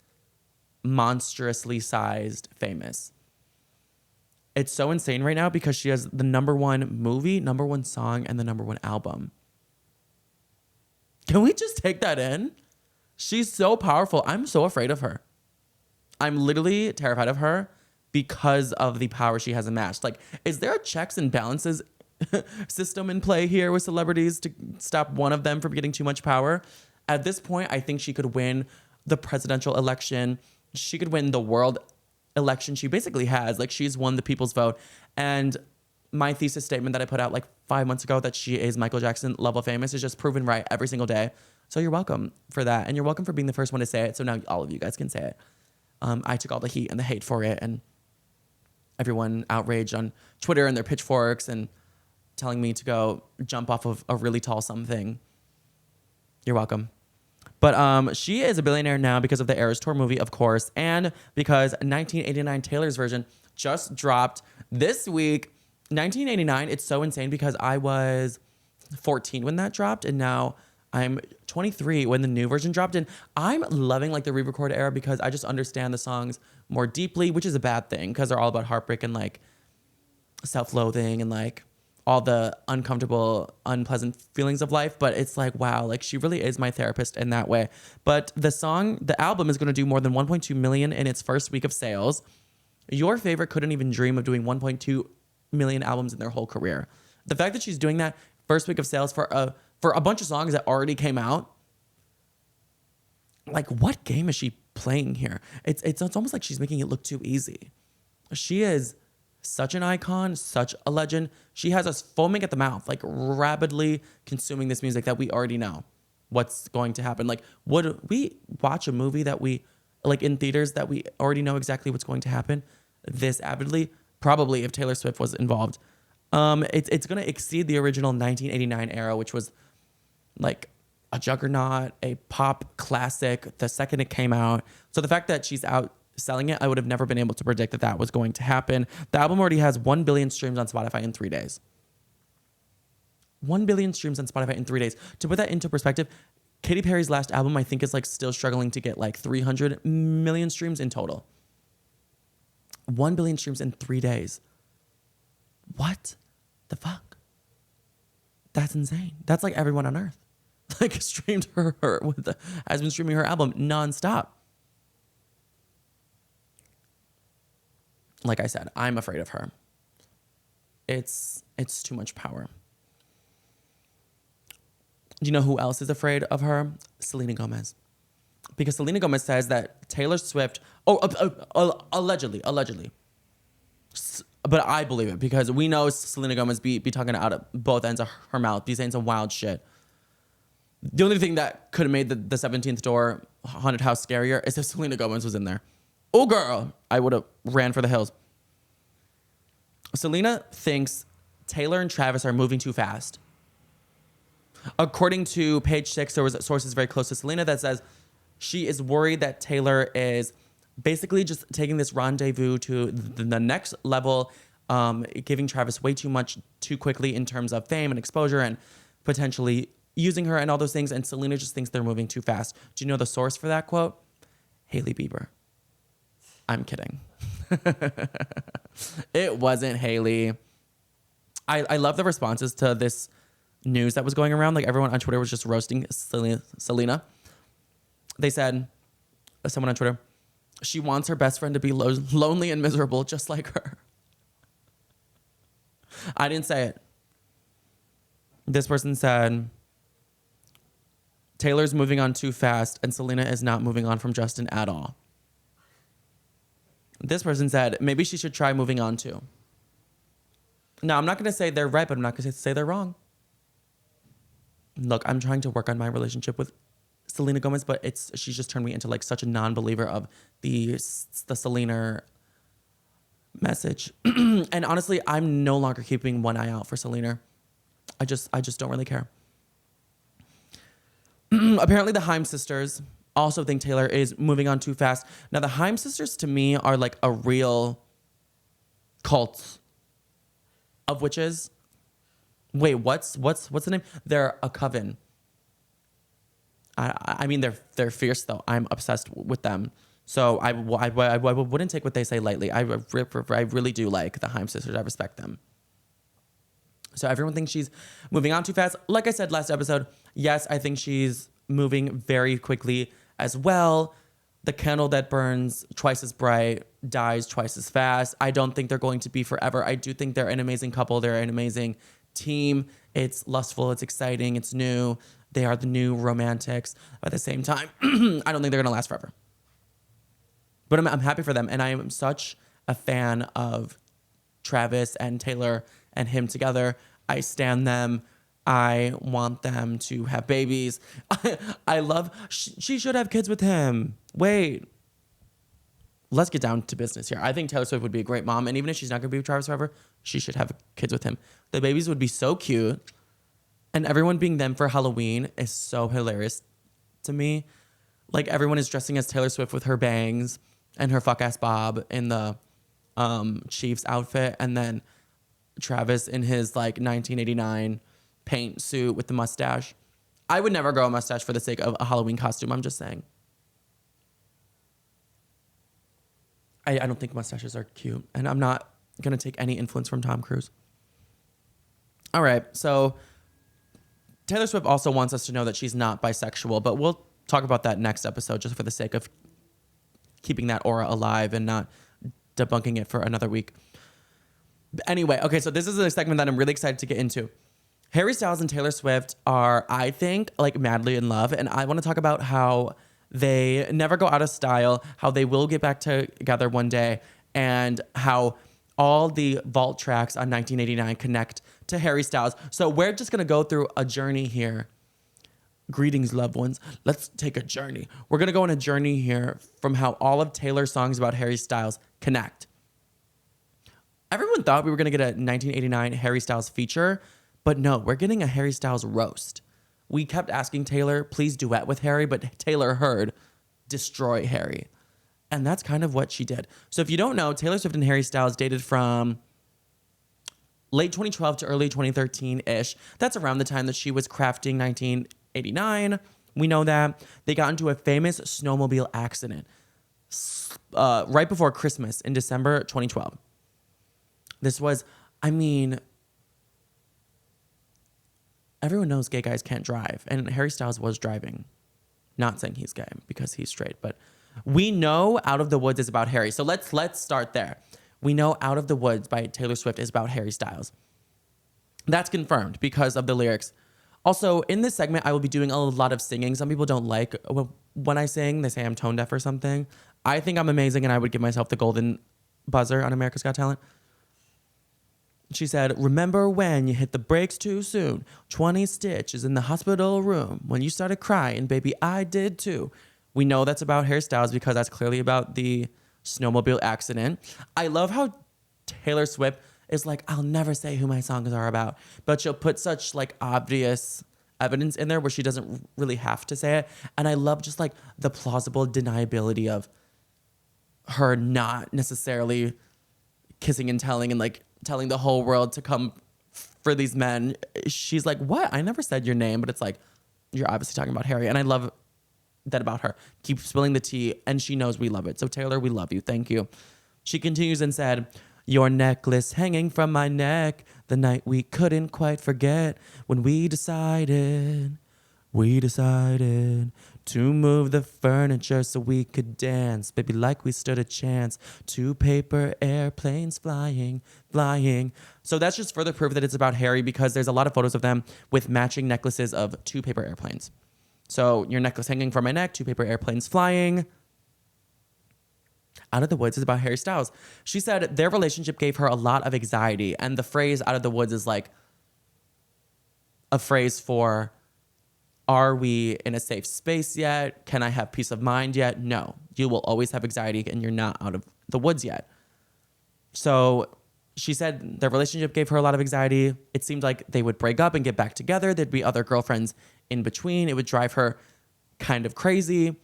monstrously sized famous. It's so insane right now because she has the #1 movie, #1 song, and the #1 album. Can we just take that in? She's so powerful. I'm so afraid of her. I'm literally terrified of her because of the power she has amassed. Like, is there a checks and balances system in play here with celebrities to stop one of them from getting too much power? At this point, I think she could win the presidential election. She could win the world election. She basically has. Like, she's won the people's vote. And my thesis statement that I put out like 5 months ago that she is Michael Jackson level famous is just proven right every single day. So you're welcome for that. And you're welcome for being the first one to say it. So now all of you guys can say it. I took all the heat and the hate for it, and everyone outraged on Twitter and their pitchforks and telling me to go jump off of a really tall something. You're welcome. But she is a billionaire now because of the Eras Tour movie, of course, and because 1989 Taylor's version just dropped this week. 1989, it's so insane because I was 14 when that dropped, and now I'm 23 when the new version dropped. And I'm loving like the re-record era because I just understand the songs more deeply, which is a bad thing because they're all about heartbreak and like self-loathing and like all the uncomfortable, unpleasant feelings of life. But it's like, wow, like she really is my therapist in that way. But the album is going to do more than 1.2 million in its first week of sales. Your favorite couldn't even dream of doing 1.2 million albums in their whole career. The fact that she's doing that first week of sales for a bunch of songs that already came out, like, what game is she playing here? It's almost like she's making it look too easy. She is such an icon, such a legend. She has us foaming at the mouth, like rabidly consuming this music that we already know what's going to happen. Like, would we watch a movie that we like in theaters that we already know exactly what's going to happen this avidly? Probably, if Taylor Swift was involved. It's going to exceed the original 1989 era, which was like a juggernaut, a pop classic the second it came out. So the fact that she's out selling it, I would have never been able to predict that that was going to happen. The album already has 1 billion streams on Spotify in 3 days. 1 billion streams on Spotify in 3 days. To put that into perspective, Katy Perry's last album, I think, is like still struggling to get like 300 million streams in total. 1 billion streams in 3 days. What the fuck? That's insane. That's like everyone on earth. Like streamed has been streaming her album nonstop. Like I said, I'm afraid of her. It's too much power. Do you know who else is afraid of her? Selena Gomez. Because Selena Gomez says that Taylor Swift, allegedly, but I believe it because we know Selena Gomez be talking out of both ends of her mouth, be saying some wild shit. The only thing that could have made the 17th door haunted house scarier is if Selena Gomez was in there. Oh, girl, I would have ran for the hills. Selena thinks Taylor and Travis are moving too fast. According to Page Six, there was sources very close to Selena that says she is worried that Taylor is basically just taking this rendezvous to the next level, giving Travis way too much too quickly in terms of fame and exposure and potentially using her and all those things. And Selena just thinks they're moving too fast. Do you know the source for that quote? Hailey Bieber. I'm kidding. It wasn't Hailey. I love the responses to this news that was going around. Like everyone on Twitter was just roasting Selena. They said, someone on Twitter, she wants her best friend to be lonely and miserable just like her. I didn't say it. This person said, Taylor's moving on too fast and Selena is not moving on from Justin at all. This person said, maybe she should try moving on too. Now, I'm not going to say they're right, but I'm not going to say they're wrong. Look, I'm trying to work on my relationship with Selena Gomez, but she's just turned me into like such a non-believer of the Selena message. And honestly, I'm no longer keeping one eye out for Selena. I just don't really care. Apparently the Haim sisters also think Taylor is moving on too fast. Now the Haim sisters to me are like a real cult of witches. Wait, what's the name? They're a coven. I mean, they're fierce though. I'm obsessed with them. So I wouldn't take what they say lightly. I really do like the Haim sisters. I respect them. So everyone thinks she's moving on too fast. Like I said last episode, yes, I think she's moving very quickly as well. The candle that burns twice as bright dies twice as fast. I don't think they're going to be forever. I do think they're an amazing couple. They're an amazing team. It's lustful. It's exciting. It's new. They are the new romantics. At the same time, I don't think they're going to last forever. But I'm happy for them. And I am such a fan of Travis and Taylor and him together. I stan them. I want them to have babies. I love, she should have kids with him. Wait. Let's get down to business here. I think Taylor Swift would be a great mom. And even if she's not going to be with Travis forever, she should have kids with him. The babies would be so cute. And everyone being them for Halloween is so hilarious to me. Like everyone is dressing as Taylor Swift with her bangs and her fuck ass bob in the Chiefs outfit. And then Travis in his like 1989 paint suit with the mustache. I would never grow a mustache for the sake of a Halloween costume. I'm just saying. I don't think mustaches are cute. And I'm not going to take any influence from Tom Cruise. All right. So Taylor Swift also wants us to know that she's not bisexual. But we'll talk about that next episode just for the sake of keeping that aura alive and not debunking it for another week. Anyway, okay, so this is a segment that I'm really excited to get into. Harry Styles and Taylor Swift are, I think, like madly in love. And I want to talk about how they never go out of style, how they will get back together one day, and how all the vault tracks on 1989 connect to Harry Styles. So we're just going to go through a journey here. Greetings, loved ones. Let's take a journey. We're going to go on a journey here from how all of Taylor's songs about Harry Styles connect. Everyone thought we were going to get a 1989 Harry Styles feature, but no, we're getting a Harry Styles roast. We kept asking Taylor, please duet with Harry, but Taylor heard, destroy Harry. And that's kind of what she did. So if you don't know, Taylor Swift and Harry Styles dated from late 2012 to early 2013-ish. That's around the time that she was crafting 1989. We know that. They got into a famous snowmobile accident right before Christmas in December 2012. This was, I mean, everyone knows gay guys can't drive, and Harry Styles was driving. Not saying he's gay because he's straight, but we know Out of the Woods is about Harry. So let's start there. We know Out of the Woods by Taylor Swift is about Harry Styles. That's confirmed because of the lyrics. Also, in this segment, I will be doing a lot of singing. Some people don't like when I sing. They say I'm tone deaf or something. I think I'm amazing, and I would give myself the golden buzzer on America's Got Talent. She said, remember when you hit the brakes too soon? 20 stitches in the hospital room. When you started crying, baby, I did too. We know that's about Harry Styles because that's clearly about the snowmobile accident. I love how Taylor Swift is like, I'll never say who my songs are about. But she'll put such like obvious evidence in there where she doesn't really have to say it. And I love just like the plausible deniability of her not necessarily kissing and telling and like telling the whole world to come for these men. She's like, what? I never said your name, but it's like, you're obviously talking about Harry. And I love that about her. Keep spilling the tea, and she knows we love it. So Taylor, we love you. Thank you. She continues and said, your necklace hanging from my neck, the night we couldn't quite forget when we decided to move the furniture so we could dance, baby, like we stood a chance. 2 paper airplanes flying. So that's just further proof that it's about Harry because there's a lot of photos of them with matching necklaces of 2 paper airplanes. So your necklace hanging from my neck, 2 paper airplanes flying. Out of the Woods is about Harry Styles. She said their relationship gave her a lot of anxiety, and the phrase out of the woods is like a phrase for, are we in a safe space yet? Can I have peace of mind yet? No. You will always have anxiety and you're not out of the woods yet. So she said their relationship gave her a lot of anxiety. It seemed like they would break up and get back together. There'd be other girlfriends in between. It would drive her kind of crazy.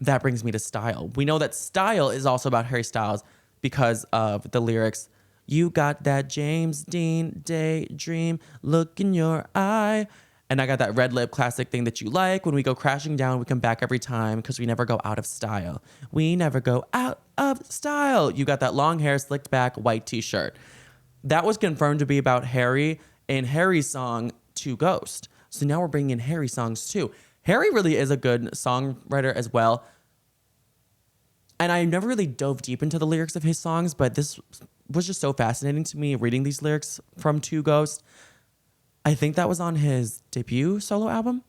That brings me to Style. We know that Style is also about Harry Styles because of the lyrics. You got that James Dean daydream look in your eye. And I got that red lip classic thing that you like. When we go crashing down, we come back every time because we never go out of style. We never go out of style. You got that long hair, slicked back, white t-shirt. That was confirmed to be about Harry in Harry's song, To Ghost. So now we're bringing in Harry songs too. Harry really is a good songwriter as well. And I never really dove deep into the lyrics of his songs, but this was just so fascinating to me reading these lyrics from To Ghost. I think that was on his debut solo album.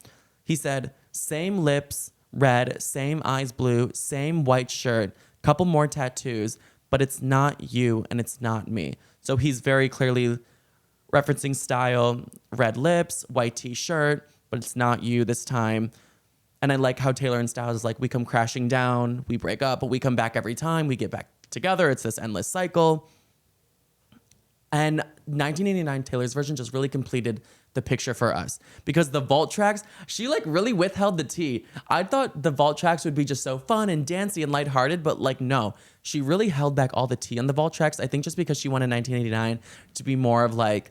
He said, same lips, red, same eyes, blue, same white shirt, couple more tattoos, but it's not you and it's not me. So he's very clearly referencing Style, red lips, white t-shirt, but it's not you this time. And I like how Taylor and Styles is like, we come crashing down, we break up, but we come back every time, we get back together. It's this endless cycle. And 1989 Taylor's version just really completed the picture for us because the vault tracks, she like really withheld the tea. I thought the vault tracks would be just so fun and dancey and lighthearted, but like, no, she really held back all the tea on the vault tracks. I think just because she wanted 1989 to be more of like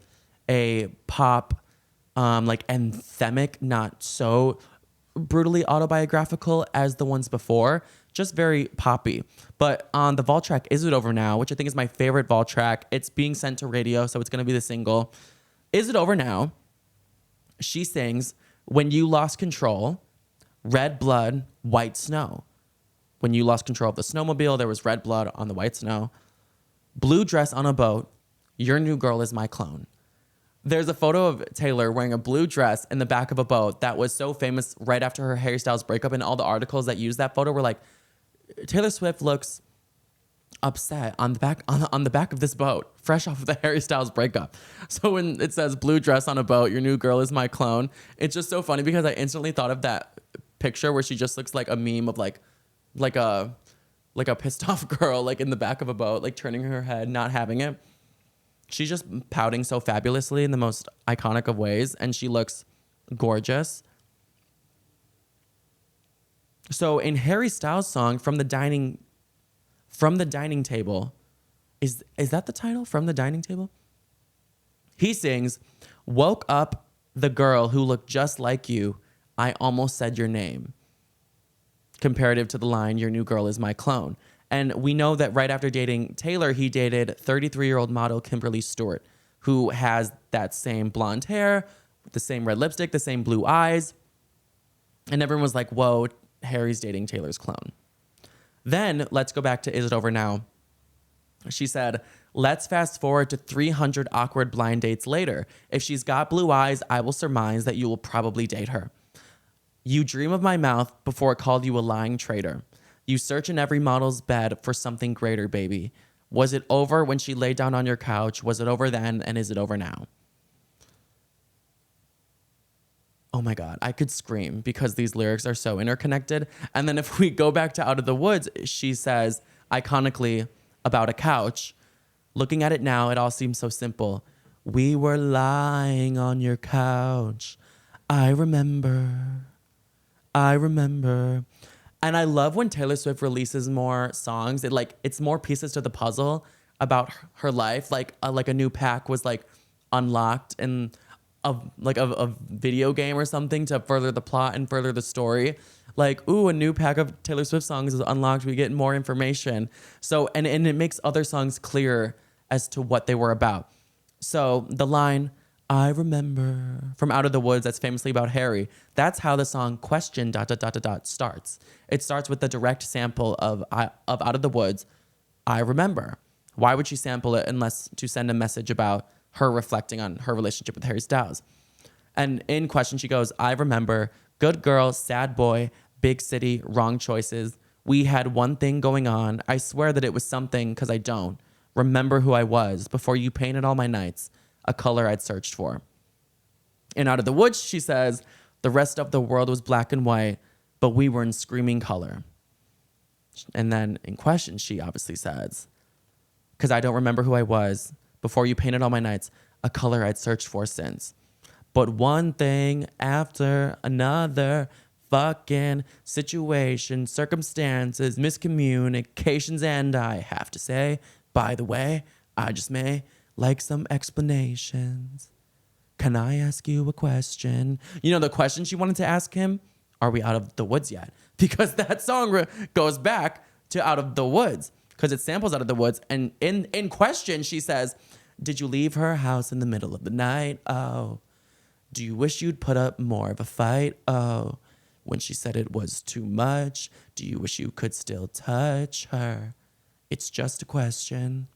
a pop, like anthemic, not so brutally autobiographical as the ones before, just very poppy. But on the vault track, Is It Over Now, which I think is my favorite vault track, it's being sent to radio, so it's going to be the single. Is It Over Now? She sings, when you lost control, red blood, white snow. When you lost control of the snowmobile, there was red blood on the white snow. Blue dress on a boat, your new girl is my clone. There's a photo of Taylor wearing a blue dress in the back of a boat that was so famous right after her Harry Styles breakup, and all the articles that used that photo were like, Taylor Swift looks upset on the back of this boat, fresh off of the Harry Styles breakup. So when it says blue dress on a boat, your new girl is my clone, it's just so funny because I instantly thought of that picture where she just looks like a meme of like a pissed off girl like in the back of a boat, like turning her head, not having it. She's just pouting so fabulously in the most iconic of ways, and she looks gorgeous. So in Harry Styles' song From the Dining Table, Is that the title, From the Dining Table? He sings, woke up the girl who looked just like you. I almost said your name. Comparative to the line, your new girl is my clone. And we know that right after dating Taylor, he dated 33-year-old model Kimberly Stewart, who has that same blonde hair, the same red lipstick, the same blue eyes. And everyone was like, whoa, Harry's dating Taylor's clone. Then let's go back to Is It Over Now? She said, let's fast forward to 300 awkward blind dates later. If she's got blue eyes, I will surmise that you will probably date her. You dream of my mouth before it called you a lying traitor. You search in every model's bed for something greater, baby. Was it over when she laid down on your couch? Was it over then? And is it over now? Oh my God, I could scream because these lyrics are so interconnected. And then if we go back to Out of the Woods, she says, iconically, about a couch. Looking at it now, it all seems so simple. We were lying on your couch. I remember. And I love when Taylor Swift releases more songs. It's more pieces to the puzzle about her life. Like a new pack was like unlocked in a video game or something to further the plot and further the story. Like, ooh, a new pack of Taylor Swift songs is unlocked. We get more information. So, and it makes other songs clearer as to what they were about. So the line, I remember, from Out of the Woods, that's famously about Harry. That's how the song Question ... starts. It starts with the direct sample of Out of the Woods, I remember. Why would she sample it unless to send a message about her reflecting on her relationship with Harry Styles? And in Question, she goes, I remember, good girl, sad boy, big city, wrong choices. We had one thing going on. I swear that it was something because I don't remember who I was before you painted all my nights, a color I'd searched for. In Out of the Woods, she says, the rest of the world was black and white, but we were in screaming color. And then in Question, she obviously says, because I don't remember who I was before you painted all my nights, a color I'd searched for since. But one thing after another, fucking situation, circumstances, miscommunications, and I have to say, by the way, I just may like some explanations. Can I ask you a question? You know, the question she wanted to ask him, are we out of the woods yet? Because that song goes back to Out of the Woods because it samples Out of the Woods. And in Question, she says, did you leave her house in the middle of the night? Oh, do you wish you'd put up more of a fight? Oh, when she said it was too much, do you wish you could still touch her? It's just a question.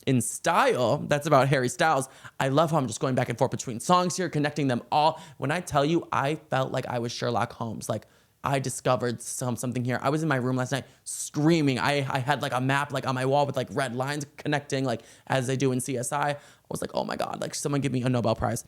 In Style, that's about Harry Styles. I love how I'm just going back and forth between songs here, connecting them all. When I tell you, I felt like I was Sherlock Holmes. Like I discovered something here. I was in my room last night screaming. I had like a map like on my wall with like red lines connecting like as they do in CSI. I was like, oh my God, like someone give me a Nobel Prize.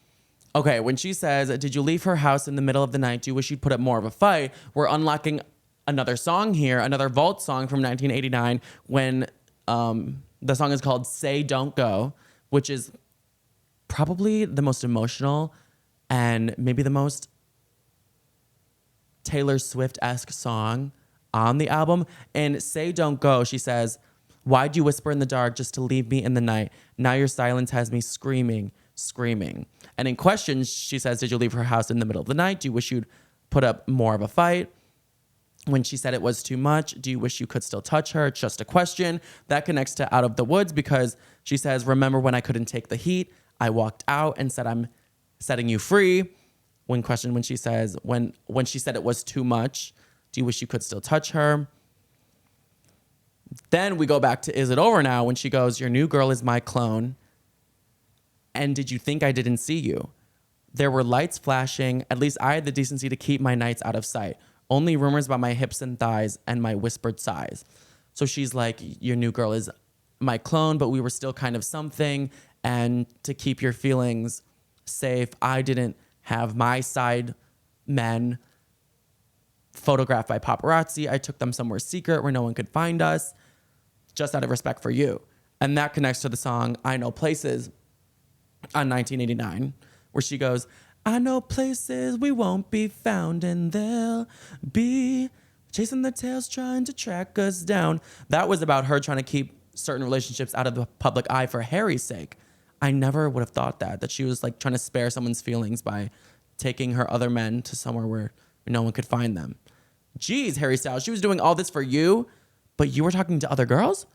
Okay, when she says, did you leave her house in the middle of the night? Do you wish you'd put up more of a fight? We're unlocking another song here, another Vault song from 1989 when the song is called Say Don't Go, which is probably the most emotional and maybe the most Taylor Swift-esque song on the album. And Say Don't Go, she says, why'd you whisper in the dark just to leave me in the night? Now your silence has me screaming. And in Question, she says, did you leave her house in the middle of the night? Do you wish you'd put up more of a fight? When she said it was too much, do you wish you could still touch her? It's just a question. That connects to Out of the Woods because she says, remember when I couldn't take the heat? I walked out and said, I'm setting you free. When she says, when she said it was too much, do you wish you could still touch her? Then we go back to Is It Over Now when she goes, your new girl is my clone. And did you think I didn't see you? There were lights flashing. At least I had the decency to keep my nights out of sight. Only rumors about my hips and thighs and my whispered sighs. So she's like, your new girl is my clone, but we were still kind of something. And to keep your feelings safe, I didn't have my side men photographed by paparazzi. I took them somewhere secret where no one could find us, just out of respect for you. And that connects to the song I Know Places on 1989, where she goes, I know places we won't be found and they'll be chasing their tails trying to track us down. That was about her trying to keep certain relationships out of the public eye for Harry's sake. I never would have thought that she was like trying to spare someone's feelings by taking her other men to somewhere where no one could find them. Geez, Harry Styles, she was doing all this for you, but you were talking to other girls?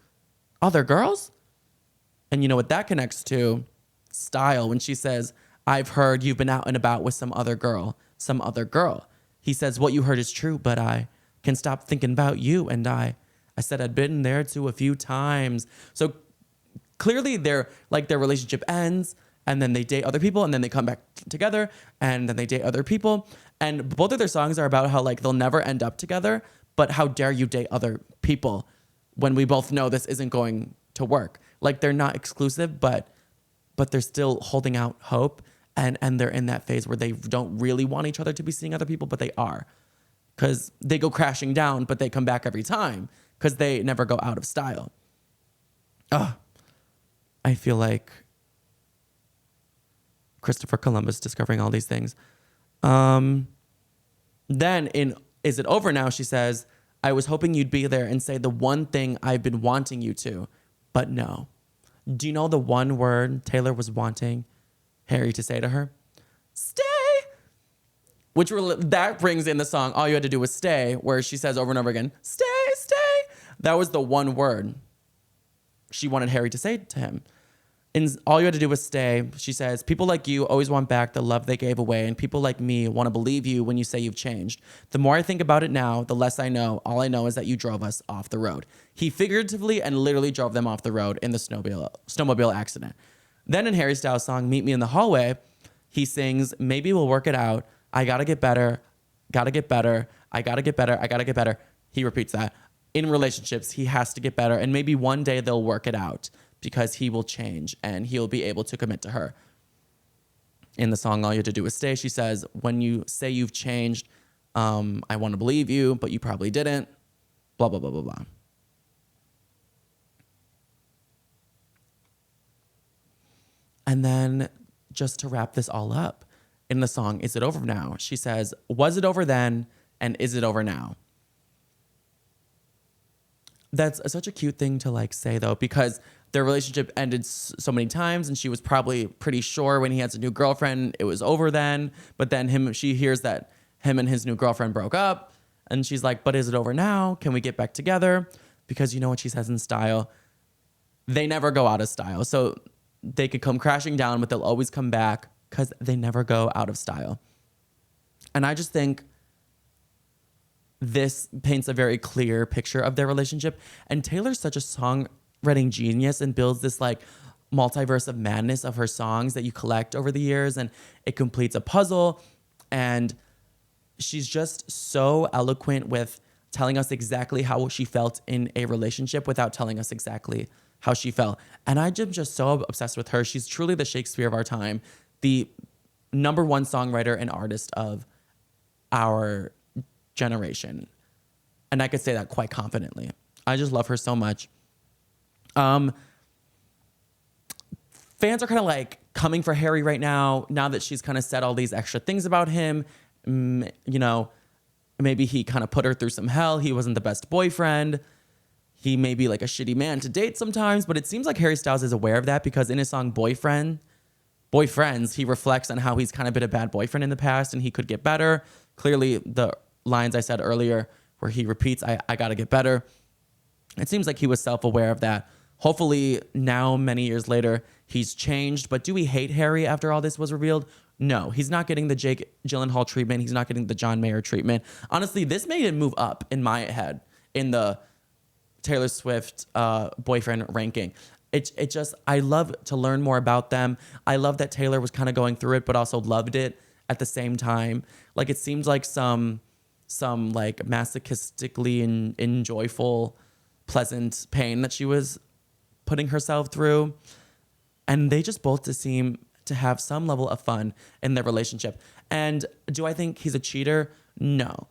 Other girls? And you know what that connects to? Style, when she says, I've heard you've been out and about with some other girl. Some other girl. He says, what you heard is true, but I can stop thinking about you. And I said I'd been there too a few times. So clearly their relationship ends and then they date other people and then they come back together and then they date other people. And both of their songs are about how like they'll never end up together, but how dare you date other people when we both know this isn't going to work. Like they're not exclusive, but they're still holding out hope. And they're in that phase where they don't really want each other to be seeing other people, but they are. Because they go crashing down, but they come back every time because they never go out of style. I feel like Christopher Columbus discovering all these things. Then in Is It Over Now, she says, I was hoping you'd be there and say the one thing I've been wanting you to, but no. Do you know the one word Taylor was wanting Harry to say to her? Stay. That brings in the song All You Had to Do Was Stay, where she says over and over again, stay, stay. That was the one word she wanted Harry to say to him. In All You Had to Do Was Stay, she says, people like you always want back the love they gave away, and people like me want to believe you when you say you've changed. The more I think about it now, the less I know. All I know is that you drove us off the road. He figuratively and literally drove them off the road in the snowmobile accident. Then in Harry Styles' song, Meet Me in the Hallway, he sings, maybe we'll work it out. I gotta get better. Gotta get better. I gotta get better. I gotta get better. He repeats that. In relationships, he has to get better. And maybe one day they'll work it out because he will change and he'll be able to commit to her. In the song, All You Had to Do Was Stay, she says, when you say you've changed, I want to believe you, but you probably didn't. Blah, blah, blah, blah, blah. And then just to wrap this all up, in the song, Is It Over Now? She says, was it over then? And is it over now? That's such a cute thing to like say though, because their relationship ended so many times and she was probably pretty sure when he has a new girlfriend, it was over then. But then she hears that him and his new girlfriend broke up and she's like, but is it over now? Can we get back together? Because you know what she says in Style? They never go out of style. So they could come crashing down, but they'll always come back because they never go out of style. And I just think this paints a very clear picture of their relationship. And Taylor's such a songwriting genius and builds this like multiverse of madness of her songs that you collect over the years. And it completes a puzzle. And she's just so eloquent with telling us exactly how she felt in a relationship without telling us exactly how she felt. And I'm just so obsessed with her. She's truly the Shakespeare of our time, the number one songwriter and artist of our generation. And I could say that quite confidently. I just love her so much. Fans are kind of like coming for Harry right now that she's kind of said all these extra things about him. You know, maybe he kind of put her through some hell. He wasn't the best boyfriend. He may be like a shitty man to date sometimes, but it seems like Harry Styles is aware of that because in his song Boyfriends, he reflects on how he's kind of been a bad boyfriend in the past and he could get better. Clearly, the lines I said earlier where he repeats, I gotta get better. It seems like he was self-aware of that. Hopefully now, many years later, he's changed. But do we hate Harry after all this was revealed? No, he's not getting the Jake Gyllenhaal treatment. He's not getting the John Mayer treatment. Honestly, this made him move up in my head in the Taylor Swift boyfriend ranking. It just, I love to learn more about them. I love that Taylor was kind of going through it, but also loved it at the same time. Like it seems like some like masochistically and joyful, pleasant pain that she was putting herself through. And they just both just seem to have some level of fun in their relationship. And do I think he's a cheater? No.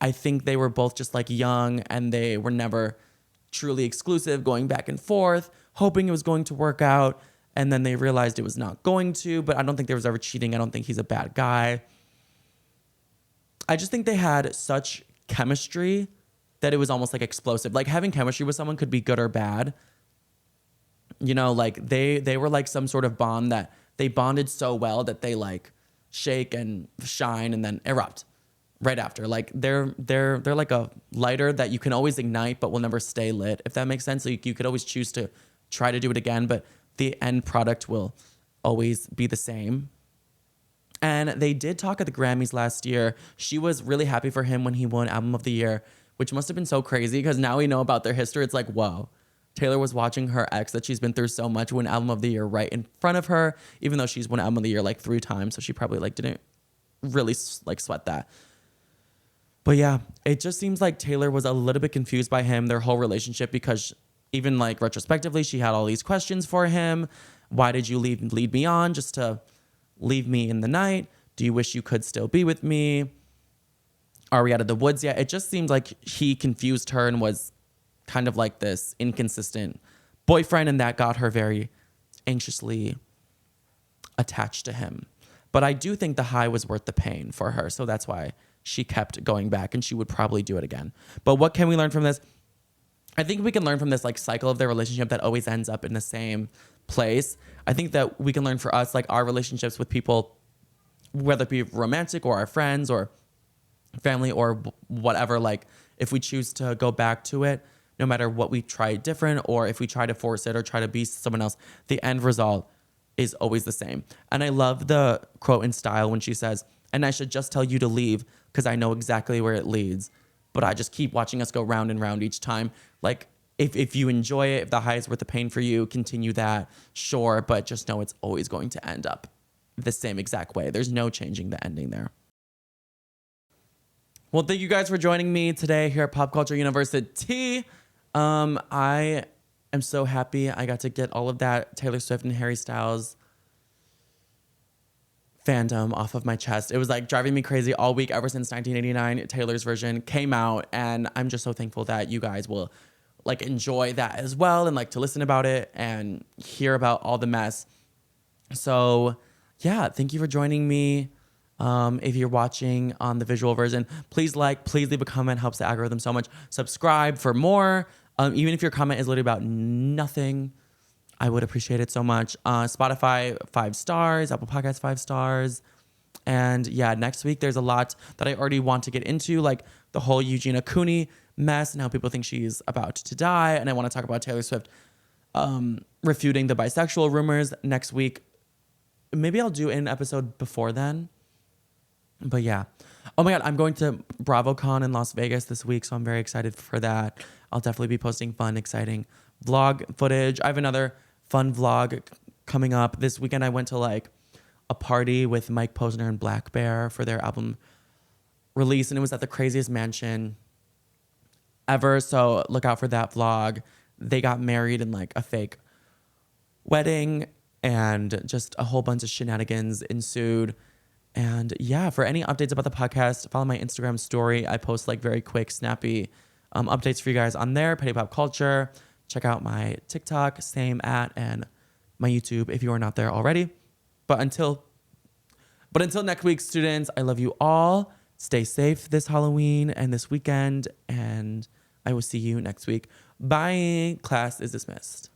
I think they were both just like young and they were never truly exclusive, going back and forth, hoping it was going to work out. And then they realized it was not going to, but I don't think there was ever cheating. I don't think he's a bad guy. I just think they had such chemistry that it was almost like explosive. Like having chemistry with someone could be good or bad. You know, like they were like some sort of bond that they bonded so well that they like shake and shine and then erupt right after. Like they're like a lighter that you can always ignite but will never stay lit, if that makes sense. So you could always choose to try to do it again, but the end product will always be the same. And they did talk at the Grammys last year. She was really happy for him when he won Album of the Year, which must have been so crazy because now we know about their history. It's like, whoa. Taylor was watching her ex that she's been through so much win Album of the Year right in front of her, even though she's won Album of the Year like 3 times. So she probably like didn't really like sweat that. But yeah, it just seems like Taylor was a little bit confused by him, their whole relationship, because even like retrospectively, she had all these questions for him. Why did you lead me on just to leave me in the night? Do you wish you could still be with me? Are we out of the woods yet? It just seemed like he confused her and was kind of like this inconsistent boyfriend, and that got her very anxiously attached to him. But I do think the high was worth the pain for her, so that's why she kept going back, and she would probably do it again. But what can we learn from this? I think we can learn from this like cycle of their relationship that always ends up in the same place. I think that we can learn for us, like our relationships with people, whether it be romantic or our friends or family or whatever, like if we choose to go back to it, no matter what we try different, or if we try to force it or try to be someone else, the end result is always the same. And I love the quote in Style when she says, "And I should just tell you to leave because I know exactly where it leads. But I just keep watching us go round and round each time." Like, if you enjoy it, if the high is worth the pain for you, continue that, sure. But just know it's always going to end up the same exact way. There's no changing the ending there. Well, thank you guys for joining me today here at Pop Culture University. I am so happy I got to get all of that Taylor Swift and Harry Styles fandom off of my chest. It was like driving me crazy all week ever since 1989 Taylor's version came out, and I'm just so thankful that you guys will like enjoy that as well and like to listen about it and hear about all the mess. So yeah, thank you for joining me. If you're watching on the visual version, please leave a comment, helps the algorithm so much. Subscribe for more. Even if your comment is literally about nothing, I would appreciate it so much. Spotify, 5 stars, Apple Podcasts, 5 stars. And yeah, next week there's a lot that I already want to get into, like the whole Eugenia Cooney mess and how people think she's about to die. And I want to talk about Taylor Swift refuting the bisexual rumors next week. Maybe I'll do an episode before then. But yeah. Oh my God, I'm going to BravoCon in Las Vegas this week, so I'm very excited for that. I'll definitely be posting fun, exciting vlog footage. I have another fun vlog coming up. This weekend I went to like a party with Mike Posner and Black Bear for their album release, and it was at the craziest mansion ever, so look out for that vlog. They got married in like a fake wedding, and just a whole bunch of shenanigans ensued. And yeah, for any updates about the podcast, follow my Instagram story. I post like very quick, snappy updates for you guys on there. Petty Pop Culture. Check out my TikTok, same at, and my YouTube if you are not there already. But until next week, students, I love you all. Stay safe this Halloween and this weekend, and I will see you next week. Bye. Class is dismissed.